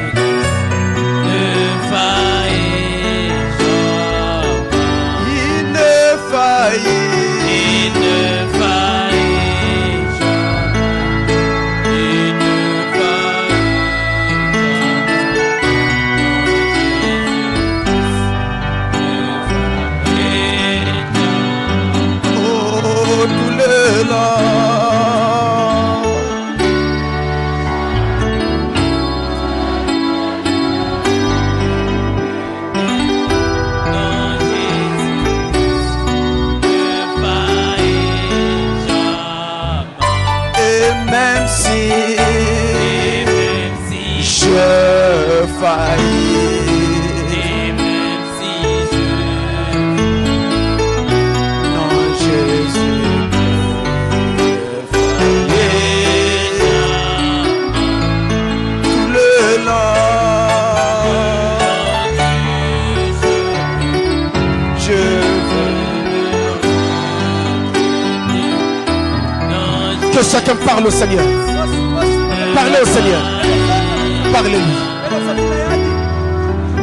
ne faillit failli. Et même si je Non, Jésus, tout le long, je veux que chacun parle au Seigneur. Parlez au Seigneur. Parlez-lui.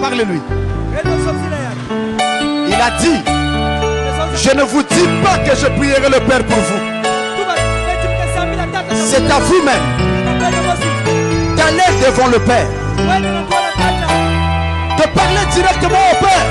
Parlez-lui. Il a dit, je ne vous dis pas que je prierai le Père pour vous. C'est à vous-même d'aller devant le Père, de parler directement au Père.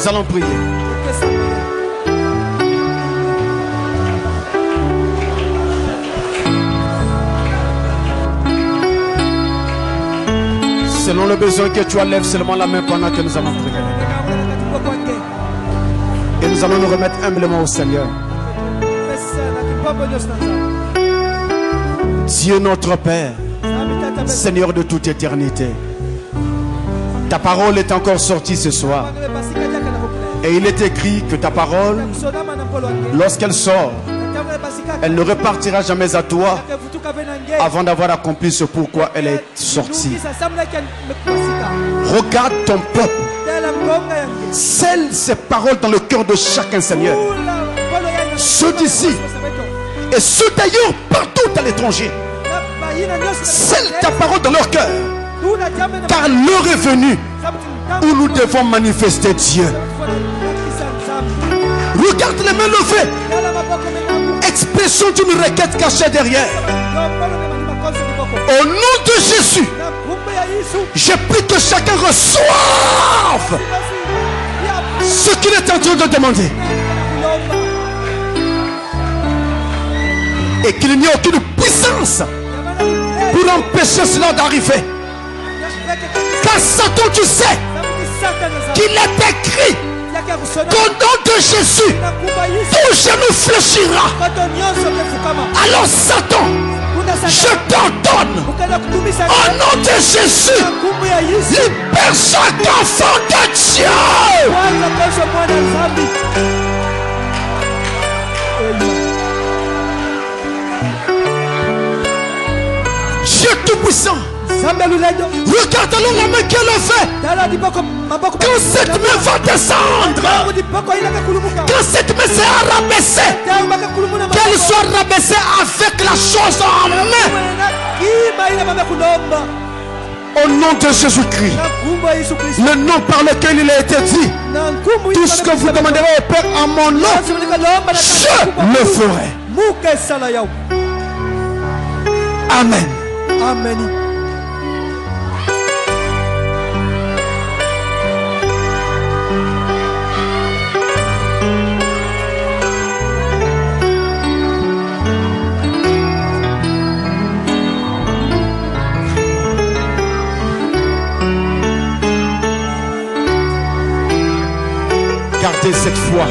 Nous allons prier. Selon le besoin que tu as, lève seulement la main pendant que nous allons prier. Et nous allons nous remettre humblement au Seigneur. Dieu notre Père, Seigneur de toute éternité, ta parole est encore sortie ce soir. Et il est écrit que ta parole, lorsqu'elle sort, elle ne repartira jamais à toi avant d'avoir accompli ce pourquoi elle est sortie. Regarde ton peuple. Scelle ces paroles dans le cœur de chacun, Seigneur. Ceux d'ici et ceux d'ailleurs partout à l'étranger. Scelle ta parole dans leur cœur. Car l'heure est venue où nous devons manifester Dieu. Regarde les mains levées. Expression d'une requête cachée derrière. Au nom de Jésus, je prie que chacun reçoive ce qu'il est en train de demander. Et qu'il n'y ait aucune puissance pour empêcher cela d'arriver. Car Satan, tu sais qu'il est écrit qu'au nom de Jésus, tout genou fléchira. Alors Satan, je t'ordonne, au nom de Jésus, libère chaque enfant de Dieu. Dieu tout-puissant, regarde alors la main qu'elle a fait. Quand cette main va descendre, quand cette main sera rabaissée, qu'elle soit rabaissée avec la chose en main. Au nom de Jésus-Christ, le nom par lequel il a été dit, tout ce que vous demanderez au Père en mon nom, je le ferai. Amen. Amen. Gardez cette foi.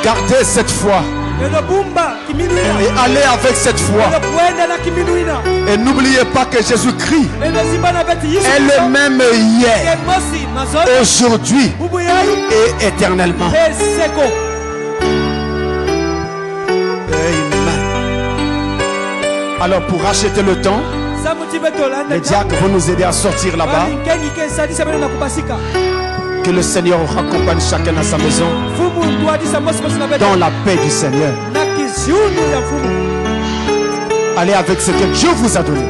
Gardez cette foi. Et allez avec cette foi. Et n'oubliez pas que Jésus-Christ est le même hier, aujourd'hui et éternellement. Amen. Alors pour racheter le temps, les diacres vont nous aider à sortir là-bas. Que le Seigneur raccompagne chacun à sa maison dans la paix du Seigneur. Allez avec ce que Dieu vous a donné.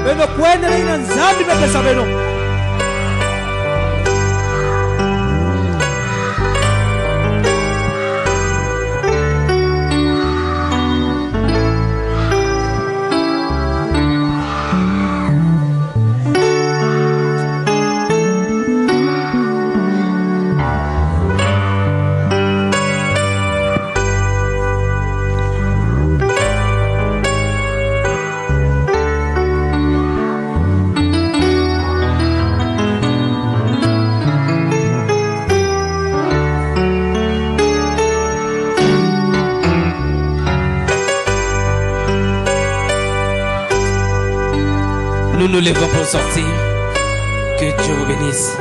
Nous nous levons pour sortir. Que Dieu vous bénisse.